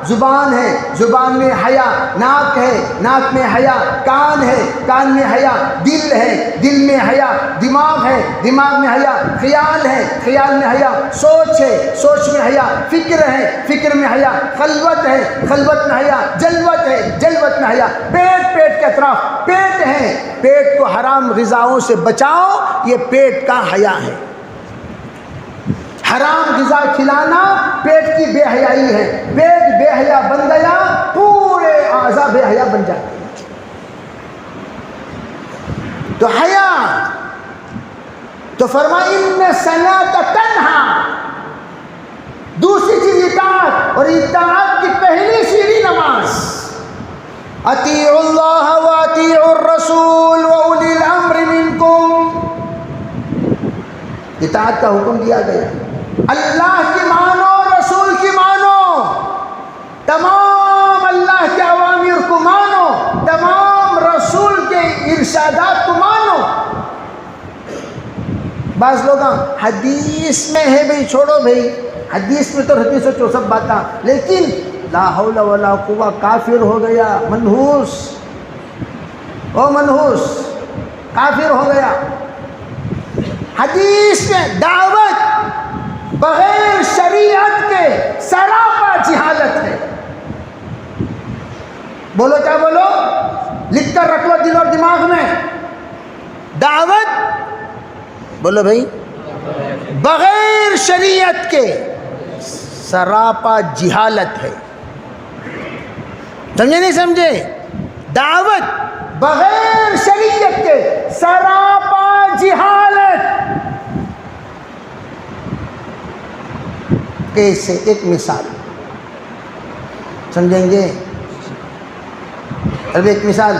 زبان ہے، زبان میں حیا، ناک ہے، ناک میں حیا، کان ہے، کان میں حیا، دل ہے، دل میں حیا، دماغ ہے، دماغ میں حیا، خیال ہے، خیال میں حیا، سوچ ہے، سوچ میں حیا، فکر ہے، فکر میں حیا، خلوت ہے، خلوت میں حیا، جلوت ہے، جلوت میں حیا۔ پیٹ کے اطراف، پیٹ ہے، پیٹ کو حرام غذاؤں سے بچاؤ، یہ پیٹ کا حیا ہے۔ حرام غذا کھلانا پیٹ کی بے حیائی ہے، پیٹ بے حیا بن گیا، پورے اعضاء بے حیا بن جاتے ہیں۔ تو حیا، تو فرمایا ان الصلاۃ تنہا، دوسری چیز اطاعت، اور اطاعت کی پہلی سیڑھی نماز۔ اطیعوا اللہ واطیعوا الرسول واولی الامر منکم، اطاعت کا حکم دیا گیا، اللہ کی مانو، رسول کی مانو، تمام اللہ کے اوامر کو مانو، تمام رسول کے ارشادات کو مانو۔ بعض لوگ حدیث میں ہے بھئی، چھوڑو بھئی، حدیث میں تو حدیث و سب باتاں، لیکن لا حول ولا قوہ، کافر ہو گیا، منحوس، او منحوس، کافر ہو گیا۔ حدیث میں دعوت بغیر شریعت کے سراپا جہالت ہے۔ بولو کیا بولو، لکھ کر رکھ لو دل اور دماغ میں، دعوت، بولو بھائی، بغیر شریعت کے سراپا جہالت ہے۔ سمجھے نہیں سمجھے؟ دعوت بغیر شریعت کے سراپا جہالت۔ کیسے؟ ایک مثال سمجھیں گے؟ اب ایک مثال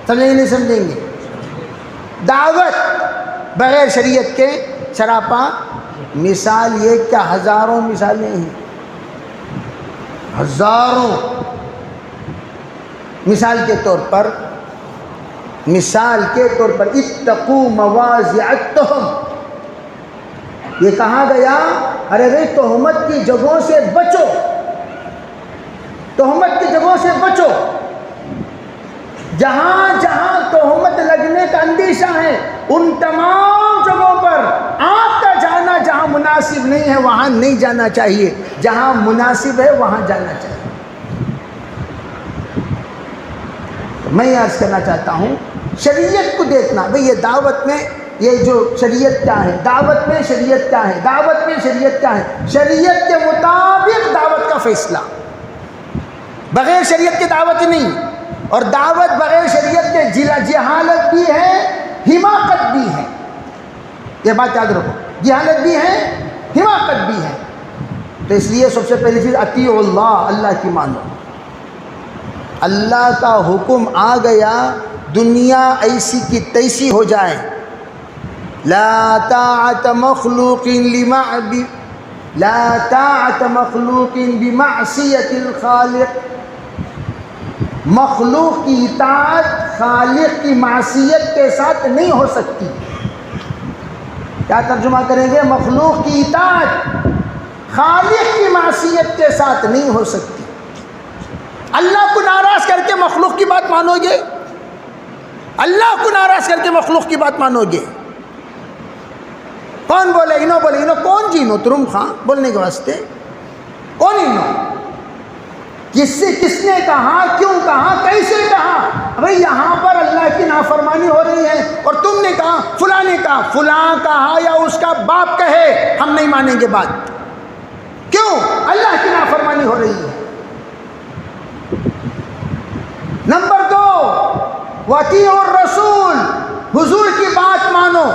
سمجھیں گے نہیں سمجھیں گے؟ دعوت بغیر شریعت کے سراپا، مثال یہ کیا ہزاروں مثالیں ہیں، ہزاروں۔ مثال کے طور پر اتقوا مواضع التہم، یہ کہا گیا ارے بھائی تہمت کی جگہوں سے بچو، تہمت کی جگہوں سے بچو۔ جہاں جہاں تہمت لگنے کا اندیشہ ہے ان تمام جگہوں پر آپ کا جانا جہاں مناسب نہیں ہے وہاں نہیں جانا چاہیے، جہاں مناسب ہے وہاں جانا چاہیے۔ میں عرض کرنا چاہتا ہوں شریعت کو دیکھنا، بھئی یہ دعوت میں یہ جو شریعت کیا ہے، دعوت میں شریعت کیا ہے، دعوت میں شریعت کیا ہے، شریعت کے مطابق دعوت کا فیصلہ، بغیر شریعت کے دعوت ہی نہیں۔ اور دعوت بغیر شریعت کے جہالت بھی ہے، حماقت بھی ہے، یہ بات یاد رکھو، جہالت بھی ہے، حماقت بھی ہے۔ تو اس لیے سب سے پہلی چیز اطیعوا اللہ، اللہ کی مانو۔ اللہ کا حکم آ گیا، دنیا ایسی کی تیسی ہو جائے، لا طاعت مخلوق بمعصیت الخالق، مخلوق کی اطاعت خالق کی معصیت کے ساتھ نہیں ہو سکتی۔ کیا ترجمہ کریں گے؟ مخلوق کی اطاعت خالق کی معصیت کے ساتھ نہیں ہو سکتی۔ اللہ کو ناراض کر کے مخلوق کی بات مانو گے؟ اللہ کو ناراض کر کے مخلوق کی بات مانو گے؟ کون بولے؟ انہوں بولے، انہوں کون جی؟ انہوں ترم خان بولنے کے واسطے کون انہوں؟ کس نے کہا؟ کیوں کہا؟ کیسے کہا؟ بھئی یہاں پر اللہ کی نافرمانی ہو رہی ہے اور تم نے کہا، فلاں نے کہا، فلاں کہا یا اس کا باپ کہے، ہم نہیں مانیں گے بات۔ کیوں؟ اللہ کی نافرمانی ہو رہی ہے۔ نمبر 2، وَأَطِیعُوا الرَّسُولَ، حضور کی بات مانو،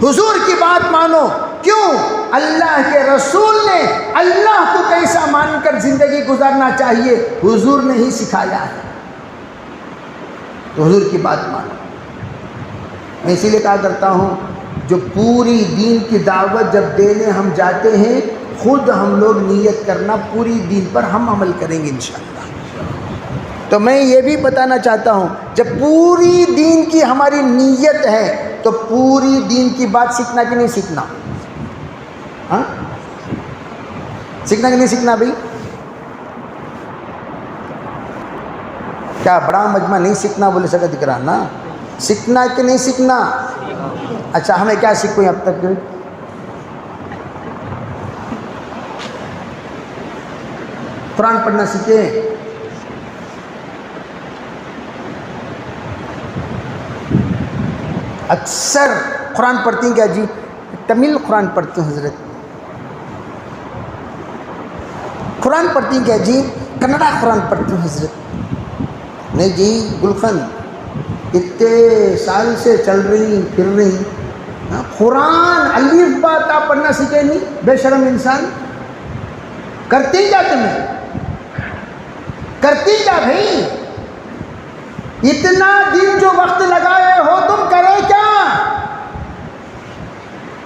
حضور کی بات مانو۔ کیوں؟ اللہ کے رسول نے اللہ کو کیسا مان کر زندگی گزارنا چاہیے حضور نے ہی سکھایا ہے، تو حضور کی بات مانو۔ میں اسی لیے کہا کرتا ہوں، جو پوری دین کی دعوت جب دینے ہم جاتے ہیں، خود ہم لوگ نیت کرنا پوری دین پر ہم عمل کریں گے انشاءاللہ۔ تو میں یہ بھی بتانا چاہتا ہوں، جب پوری دین کی ہماری نیت ہے تو پوری دین کی بات سیکھنا کہ نہیں سیکھنا؟ ہاں، سیکھنا کہ نہیں سیکھنا بھائی؟ کیا بڑا مجمع نہیں سیکھنا بولے سکا دکھ رہا نا؟ سیکھنا کہ نہیں سیکھنا؟ اچھا، ہمیں کیا سیکھو اب تک؟ قرآن پڑھنا سیکھے، اکثر قرآن پڑھتی ہیں کیا جی؟ تمل قرآن پڑھتی ہوں حضرت، قرآن پڑھتی ہیں کیا جی؟ کنڑا قرآن پڑھتی ہوں حضرت۔ نہیں جی گلخن، اتنے سال سے چل رہی پھر رہی، قرآن الف با تا پڑھنا سیکھے نہیں؟ بے شرم انسان، کرتی کیا تمہیں؟ کرتی کیا بھائی؟ اتنا دن جو وقت لگائے ہو تم کرے کیا؟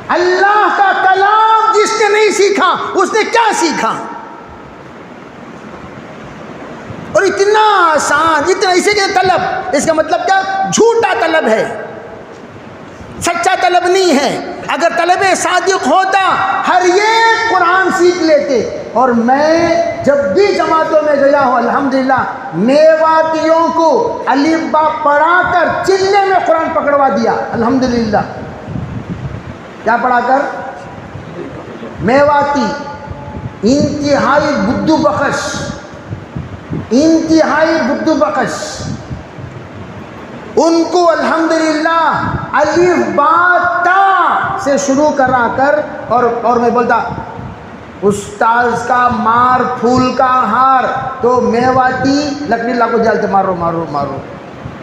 اللہ کا کلام جس نے نہیں سیکھا اس نے کیا سیکھا؟ اور اتنا آسان، اتنا، اسے کہ طلب، اس کا مطلب کیا؟ جھوٹا طلب ہے، سچا طلب نہیں ہے۔ اگر طلب صادق ہوتا ہر ایک قرآن سیکھ لیتے۔ اور میں جب بھی جماعتوں میں گیا ہوں الحمدللہ، میواتیوں کو الف با پڑھا کر چلے میں قرآن پکڑوا دیا الحمدللہ۔ کیا پڑھا کر؟ میواتی انتہائی بدو بخش، انتہائی بدو بخش، ان کو الحمدللہ الف با تا سے شروع کرا کر، اور میں بولتا استاذ کا مار پھول کا ہار، تو میواتی لکڑی لا کو جالتے مارو مارو مارو،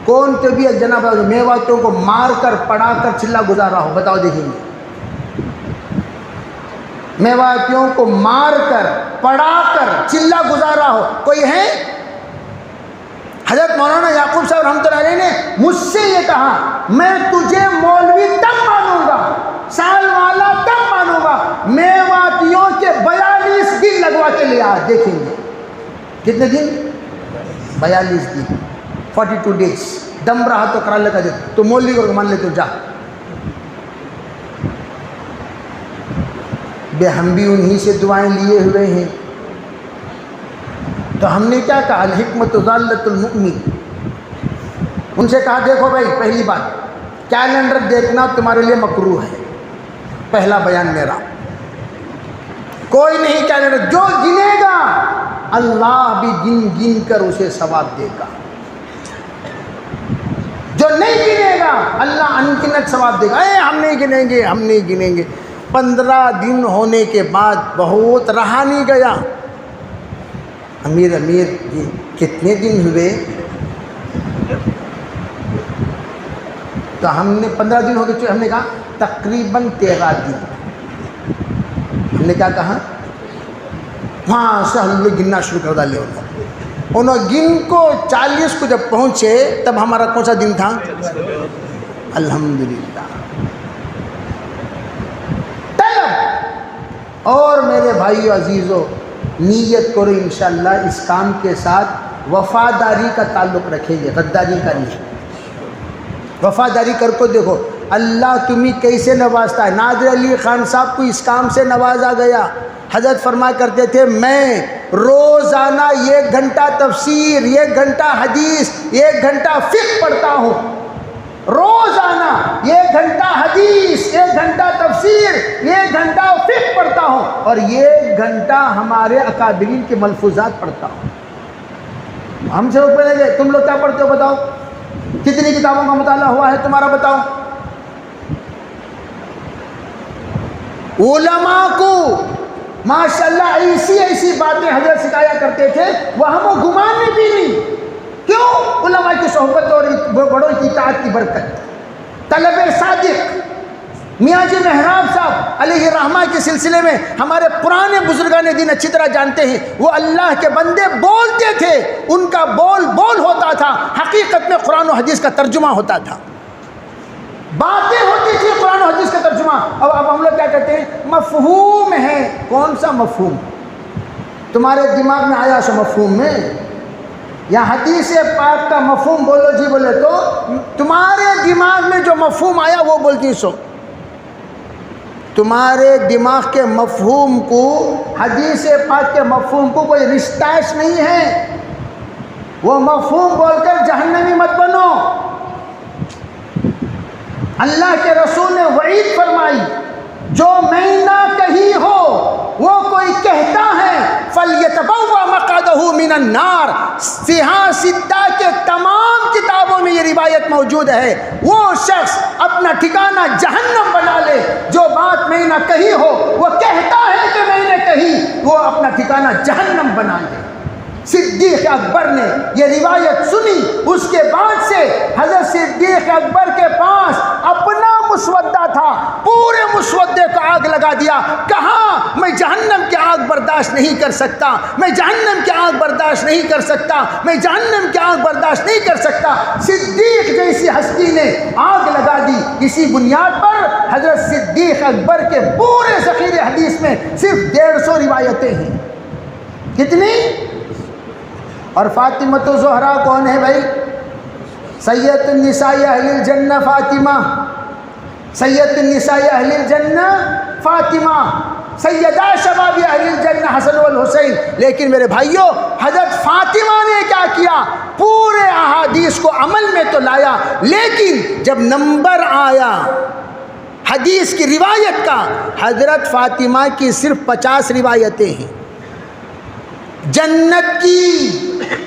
کون تو بھی جناب میواتیوں کو مار کر پڑھا کر چلا گزارا ہو؟ بتاؤ دیکھیں گے۔ میواتیوں کو مار کر پڑھا کر چلا گزارا ہو کوئی ہے؟ حضرت مولانا یعقوب صاحب رحمۃ اللہ علیہ نے مجھ سے یہ کہا، میں تجھے مولوی تب مانوں گا، سال والا تب مانوں گا، میواتیوں کے 42 دن لگوا کے لے آ، دیکھیں گے کتنے دن؟ 42 دن، 42 ڈیز، دم رہا تو کرا لے کا دے، تو مولوی کو مان لے تو جا۔ بے ہم بھی انہی سے دعائیں لیے ہوئے ہیں۔ تو ہم نے کیا کہا؟ الحکمت ضالۃ المؤمن، ان سے کہا دیکھو بھائی، پہلی بات کیلنڈر دیکھنا تمہارے لیے مکروہ ہے، پہلا بیان میرا، کوئی نہیں کیلنڈر، جو گنے گا اللہ بھی گن گن کر اسے ثواب دے گا، جو نہیں گنے گا اللہ انگنت ثواب دے گا۔ ہم نہیں گنیں گے، ہم نہیں گنیں گے۔ 15 دن ہونے کے بعد بہت رہا نہیں گیا، امیر جی کتنے دن ہوئے؟ تو ہم نے 15 دن ہو گئے، ہم نے کہا تقریباً 13 دن۔ ہم نے کیا کہا؟ وہاں سے ہم لوگ گننا شروع کر ڈالے، انہوں گن کو 40 کو جب پہنچے تب ہمارا کون سا دن تھا؟ الحمدللہ۔ اور میرے بھائیو عزیزو، نیت کرو انشاءاللہ اس کام کے ساتھ وفاداری کا تعلق رکھیں گے، غداری کا نہیں۔ وفاداری کر کو دیکھو، اللہ تمہیں کیسے نوازتا ہے. نادر علی خان صاحب کو اس کام سے نوازا گیا. حضرت فرمایا کرتے تھے میں روزانہ 1 گھنٹہ تفسیر، 1 گھنٹہ حدیث، 1 گھنٹہ فقہ پڑھتا ہوں. روزانہ 1 گھنٹہ حدیث، 1 گھنٹہ تفسیر، 1 گھنٹہ فقہ پڑھتا ہوں، اور 1 گھنٹہ ہمارے اکابرین کے ملفوظات پڑھتا ہوں. ہم سے پڑھیں گے تم لوگ کیا پڑھتے ہو بتاؤ؟ کتنی کتابوں کا مطالعہ ہوا ہے تمہارا بتاؤ؟ علماء کو ماشاءاللہ ایسی باتیں حضرت سکھایا کرتے تھے وہ ہم و گمان میں بھی نہیں. کیوں؟ علماء کی صحبت اور بڑوں کی اطاعت کی برکت. طلب صادق میاں جی محراب صاحب علیہ رحمہ کے سلسلے میں ہمارے پرانے بزرگان دین اچھی طرح جانتے ہیں. وہ اللہ کے بندے بولتے تھے، ان کا بول ہوتا تھا، حقیقت میں قرآن و حدیث کا ترجمہ ہوتا تھا. باتیں ہوتی تھی قرآن و حدیث کا ترجمہ. اب ہم لوگ کیا کہتے ہیں؟ مفہوم ہے. کون سا مفہوم؟ تمہارے دماغ میں آیا سو مفہوم میں، یا حدیث پاک کا مفہوم بولو جی بولے تو تمہارے دماغ میں جو مفہوم آیا وہ بولتی سو. تمہارے دماغ کے مفہوم کو حدیث پاک کے مفہوم کو کوئی رشتہ نہیں ہے. وہ مفہوم بول کر جہنمی مت بنو. اللہ کے رسول نے وعید فرمائی جو میں نہ کہی ہو وہ کوئی کہتا ہے فَلْيَتَبَوَّأْ مَقْعَدَهُ مِنَ النَّارِ. سیاہ ستہ کے تمام کتابوں میں یہ روایت موجود ہے. وہ شخص اپنا ٹھکانہ جہنم بنا لے جو بات میں نہ کہی ہو، وہ کہتا ہے کہ میں نے کہی، وہ اپنا ٹھکانہ جہنم بنا لے. صدیق اکبر نے یہ روایت سنی، اس کے بعد سے حضرت صدیق اکبر کے پاس اپنا مسودہ تھا، پورے مسودے کو آگ لگا دیا. کہاں میں جہنم کی آگ برداشت نہیں کر سکتا، میں جہنم کی آگ برداشت نہیں کر سکتا، میں جہنم کی آگ برداشت نہیں کر سکتا. صدیق جیسی ہستی نے آگ لگا دی. اسی بنیاد پر حضرت صدیق اکبر کے پورے ذخیرے حدیث میں صرف 150 روایتیں ہیں. کتنی؟ اور فاطمہ الزہرا کون ہے بھائی؟ سید النساء اہل الجنہ فاطمہ، سید النساء اہل الجنہ فاطمہ، سیدہ شباب اہل الجنہ حسن والحسین. لیکن میرے بھائیوں، حضرت فاطمہ نے کیا کیا؟ پورے احادیث کو عمل میں تو لایا، لیکن جب نمبر آیا حدیث کی روایت کا، حضرت فاطمہ کی صرف 50 روایتیں ہیں جنت کی.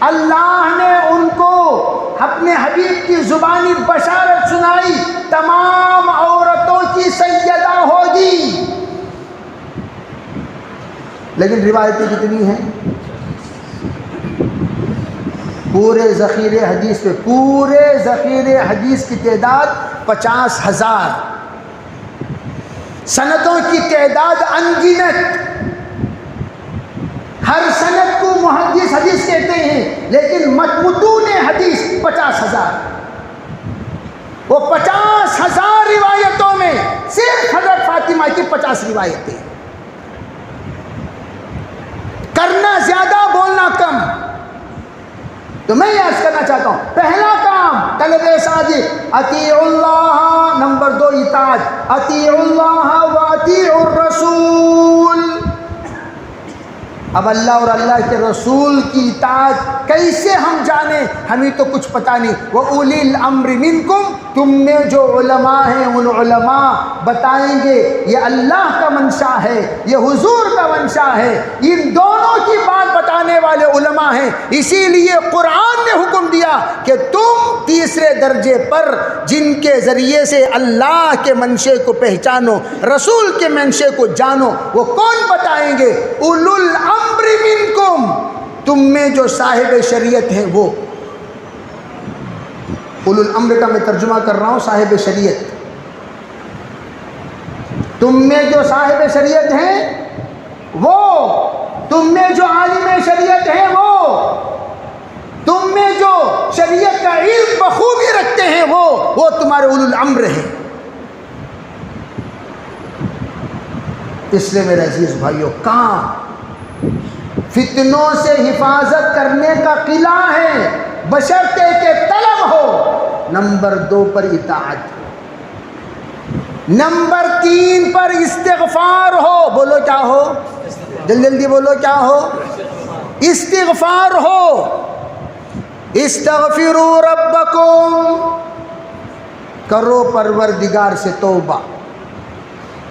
اللہ نے ان کو اپنے حبیب کی زبانی بشارت سنائی، تمام عورتوں کی سیدہ ہوگی. لیکن روایتیں کتنی ہیں؟ پورے ذخیرے حدیث پہ، پورے ذخیرے حدیث کی تعداد 50,000. سندوں کی تعداد انگنت. ہر سند کو محدث حدیث کہتے ہیں، لیکن متون حدیث 50,000. وہ 50,000 روایتوں میں صرف حضرت فاطمہ کی 50 روایتیں. کرنا زیادہ، بولنا کم. تو میں یہ عرض کرنا چاہتا ہوں، پہلا کام طلب صادق اطیع اللہ، نمبر 2 اطاعت، اطیع اللہ و اطیع الرسول. اب اللہ اور اللہ کے رسول کی اطاعت کیسے ہم جانیں؟ ہمیں تو کچھ پتہ نہیں. وَأُولِي الْأَمْرِ مِنْكُمْ، تم میں جو علماء ہیں ان علماء بتائیں گے یہ اللہ کا منشا ہے، یہ حضور کا منشا ہے. ان دونوں کی بات بتانے والے علماء ہیں. اسی لیے قرآن نے حکم دیا کہ تم تیسرے درجے پر جن کے ذریعے سے اللہ کے منشے کو پہچانو، رسول کے منشے کو جانو، وہ کون بتائیں گے؟ اولو الامر منکم، تم میں جو صاحب شریعت ہیں وہ. اولو الامر کا میں ترجمہ کر رہا ہوں صاحب شریعت. تم میں جو صاحب شریعت ہیں وہ، تم میں جو عالم شریعت ہیں وہ، تم میں جو شریعت کا علم بخوبی رکھتے ہیں وہ تمہارے اولو الامر ہیں. اس لیے میرے عزیز بھائیوں، کام فتنوں سے حفاظت کرنے کا قلعہ ہے، بشرطے کہ طلب ہو. نمبر 2 پر اطاعت. نمبر 3 پر استغفار ہو. بولو کیا ہو؟ جلدی جلدی بولو کیا ہو؟ استغفار ہو. استغفروا ربکم، کرو پروردگار سے توبہ.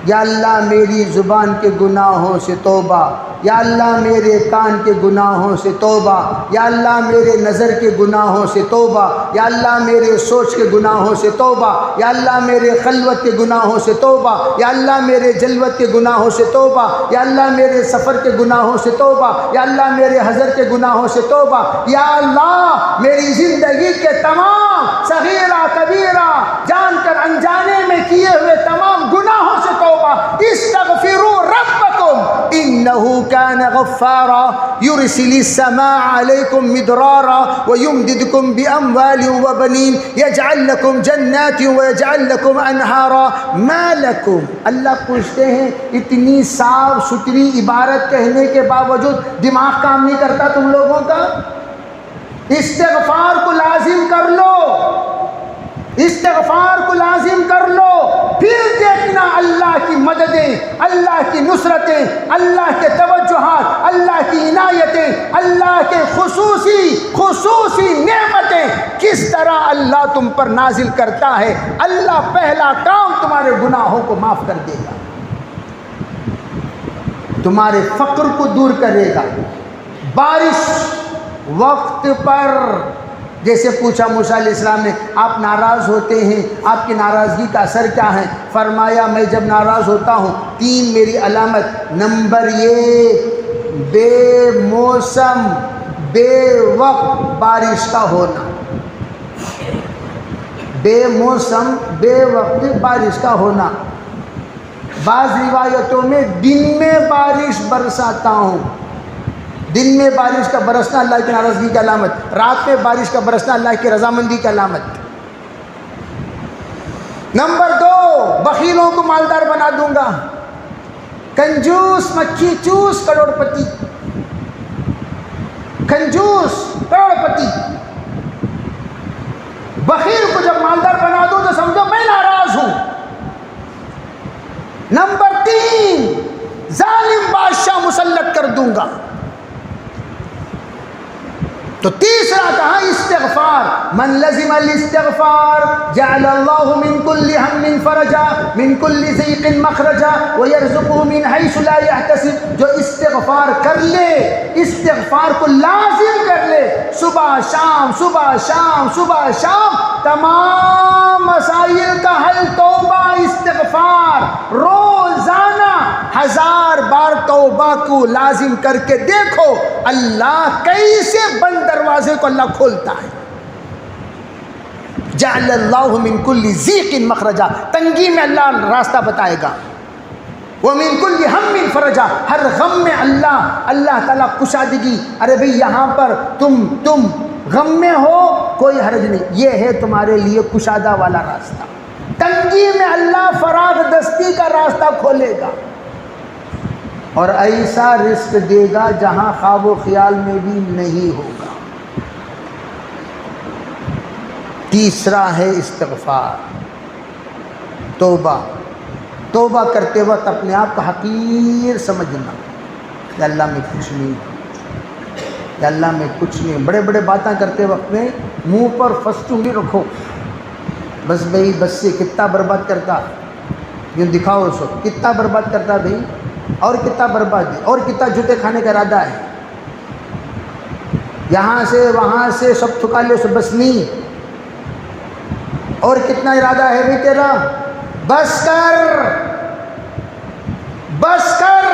یا اللہ میری زبان کے گناہوں سے توبہ، یا اللہ میرے کان کے گناہوں سے توبہ، یا اللہ میرے نظر کے گناہوں سے توبہ، یا اللہ میرے سوچ کے گناہوں سے توبہ، یا اللہ میرے خلوت کے گناہوں سے توبہ، یا اللہ میرے جلوت کے گناہوں سے توبہ، یا اللہ میرے سفر کے گناہوں سے توبہ، یا اللہ میرے حضر کے گناہوں سے توبہ، یا اللہ میری زندگی کے تمام صغیرہ کبیرہ جان کر انجانے میں کیے ہوئے تمام گناہوں سے توبہ. استغفروا ربکم انہو كان غفارا يرسل السماء عليكم مدرارا ويمددكم بأموال وبنين يجعل لكم جنات ويجعل لكم انہارا ما لكم. اللہ پوچھتے ہیں اتنی صاف ستھری عبارت کہنے کے باوجود دماغ کام نہیں کرتا تم لوگوں کا؟ استغفار کو لازم کر لو، استغفار کو لازم کر لو، پھر دیکھنا اللہ کی مددیں، اللہ کی نصرتیں، اللہ کے توجہات، اللہ کی عنایتیں، اللہ کے خصوصی نعمتیں کس طرح اللہ تم پر نازل کرتا ہے. اللہ پہلا کام تمہارے گناہوں کو معاف کر دے گا، تمہارے فقر کو دور کرے گا. بارش وقت پر، جیسے پوچھا موسیٰ علیہ السلام نے آپ ناراض ہوتے ہیں، آپ کی ناراضگی کا اثر کیا ہے؟ فرمایا میں جب ناراض ہوتا ہوں 3 میری علامت. نمبر یہ بے موسم بے وقت بارش کا ہونا، بے موسم بے وقت بارش کا ہونا. بعض روایتوں میں دن میں بارش برساتا ہوں، دن میں بارش کا برسنا اللہ کی ناراضگی کی علامت، رات میں بارش کا برسنا اللہ کی رضامندی کی علامت. نمبر 2 بخیلوں کو مالدار بنا دوں گا. کنجوس مکھی چوس کروڑ پتی، کنجوس کروڑ پتی. بخیل کو جب مالدار بنا دوں تو سمجھو میں ناراض ہوں. نمبر 3 ظالم بادشاہ مسلط کر دوں گا. تو تیسرا کہا استغفار. من لزم الاستغفار جعل اللہ من کل ہم فرجا من کل ضیق مخرجا ویرزقہ من حیث لا یحتسب. جو استغفار کر لے، استغفار کو لازم کر لے، صبح شام صبح شام صبح شام، تمام مسائل کا حل توبہ استغفار. روزانہ 1000 بار توبہ کو لازم کر کے دیکھو اللہ کیسے بند دروازے کو اللہ کھولتا ہے. جعل اللہ من کل ضیق مخرجا، تنگی میں اللہ راستہ بتائے گا. ومن کل ہم فرجا، ہر غم میں اللہ تعالیٰ کشادگی. ارے بھئی یہاں پر تم غم میں ہو کوئی حرج نہیں، یہ ہے تمہارے لیے کشادہ والا راستہ. تنگی میں اللہ فراغ دستی کا راستہ کھولے گا اور ایسا رزق دے گا جہاں خواب و خیال میں بھی نہیں ہوگا. تیسرا ہے استغفار، توبہ. توبہ کرتے وقت اپنے آپ کو حقیر سمجھنا، یا اللہ میں کچھ نہیں، یا اللہ میں کچھ نہیں. بڑے بڑے باتیں کرتے وقت میں منہ پر فسٹوں بھی رکھو، بس بھائی بس سے کتنا برباد کرتا، یوں دکھاؤ اس وقت کتنا برباد کرتا بھائی، اور کتنا برباد ہے، اور کتنا جوتے کھانے کا ارادہ ہے، یہاں سے وہاں سے سب تھکا لے سو بس نہیں، اور کتنا ارادہ ہے بھی تیرا، بس کر بس کر.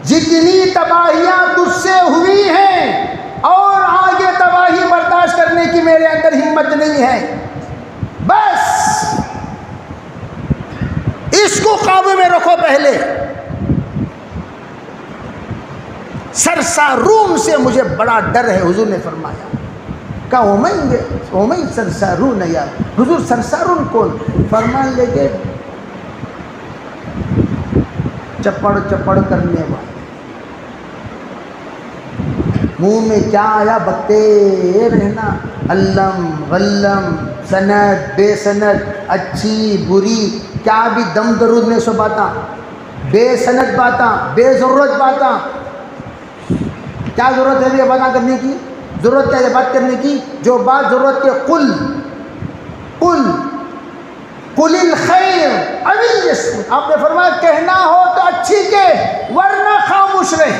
جتنی تباہیاں تجھ سے ہوئی ہیں اور آگے تباہی برداشت کرنے کی میرے اندر ہمت نہیں ہے، بس اس کو قابو میں رکھو. پہلے سرسا روم سے مجھے بڑا ڈر ہے، حضور نے فرمایا. کہا اومئی سرسارون، یا حضور سرسارون کون؟ فرمان لے کے چپڑ چپڑ کرنے والے، منہ میں کیا آیا بکتے رہنا، علم غلم سند بے سند اچھی بری کیا بھی دم درود نے سو باتاں بے سند باتاں بے ضرورت باتاں. کیا ضرورت ہے یہ باتیں کرنے کی؟ ضرورت کیا ہے بات کرنے کی؟ جو بات ضرورت کے قل الخیر او الیسمت. آپ نے فرمایا کہنا ہو تو اچھی کہہ ورنہ خاموش رہے.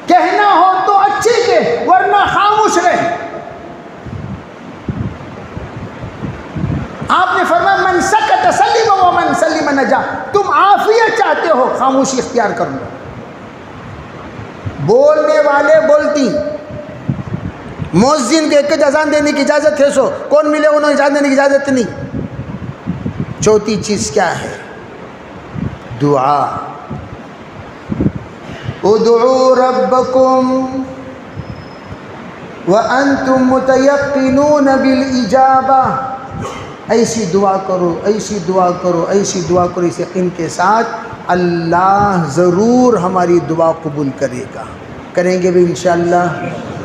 کہنا ہو تو اچھی کہہ ورنہ خاموش رہے. آپ نے فرمایا من سکت سلم ومن سلم نجا. تم عافیت چاہتے ہو خاموشی اختیار کر لو. بولنے والے بولتی. مؤذن کے ایک اذان دینے کی اجازت ہے سو کون ملے انہوں اجازت دینے کی اجازت نہیں. چوتھی چیز کیا ہے؟ دعا. ادعوا ربکم وانتم متیقنون بالاجابہ. ایسی دعا کرو ایسی دعا کرو ایسی دعا کرو اس یقین کے ساتھ اللہ ضرور ہماری دعا قبول کرے گا. کریں گے بھی انشاءاللہ،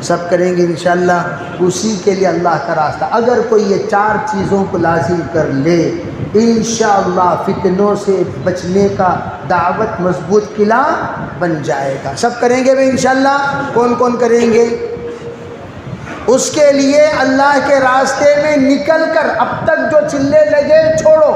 سب کریں گے انشاءاللہ. اسی کے لیے اللہ کا راستہ. اگر کوئی یہ 4 چیزوں کو لازم کر لے انشاءاللہ فتنوں سے بچنے کا دعوت مضبوط قلعہ بن جائے گا. سب کریں گے بھی انشاءاللہ. کون کون کریں گے؟ اس کے لیے اللہ کے راستے میں نکل کر اب تک جو چلے لگے چھوڑو،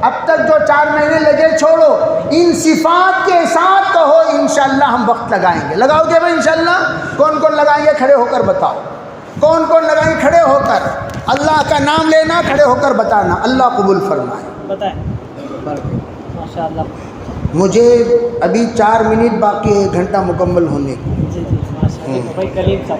اب تک جو 4 مہینے لگے چھوڑو. ان صفات کے ساتھ کہو انشاءاللہ ہم وقت لگائیں گے. لگاؤ گے بھائی انشاءاللہ؟ کون کون لگائیں گے؟ کھڑے ہو کر بتاؤ. کون کون لگائیں گے؟ کھڑے ہو کر اللہ کا نام لینا، کھڑے ہو کر بتانا. اللہ قبول فرمائے. بتائیں ماشاءاللہ. مجھے ابھی 4 منٹ باقی ہے 1 گھنٹہ مکمل ہونے کو. جی ماشاءاللہ. بھائی کریم صاحب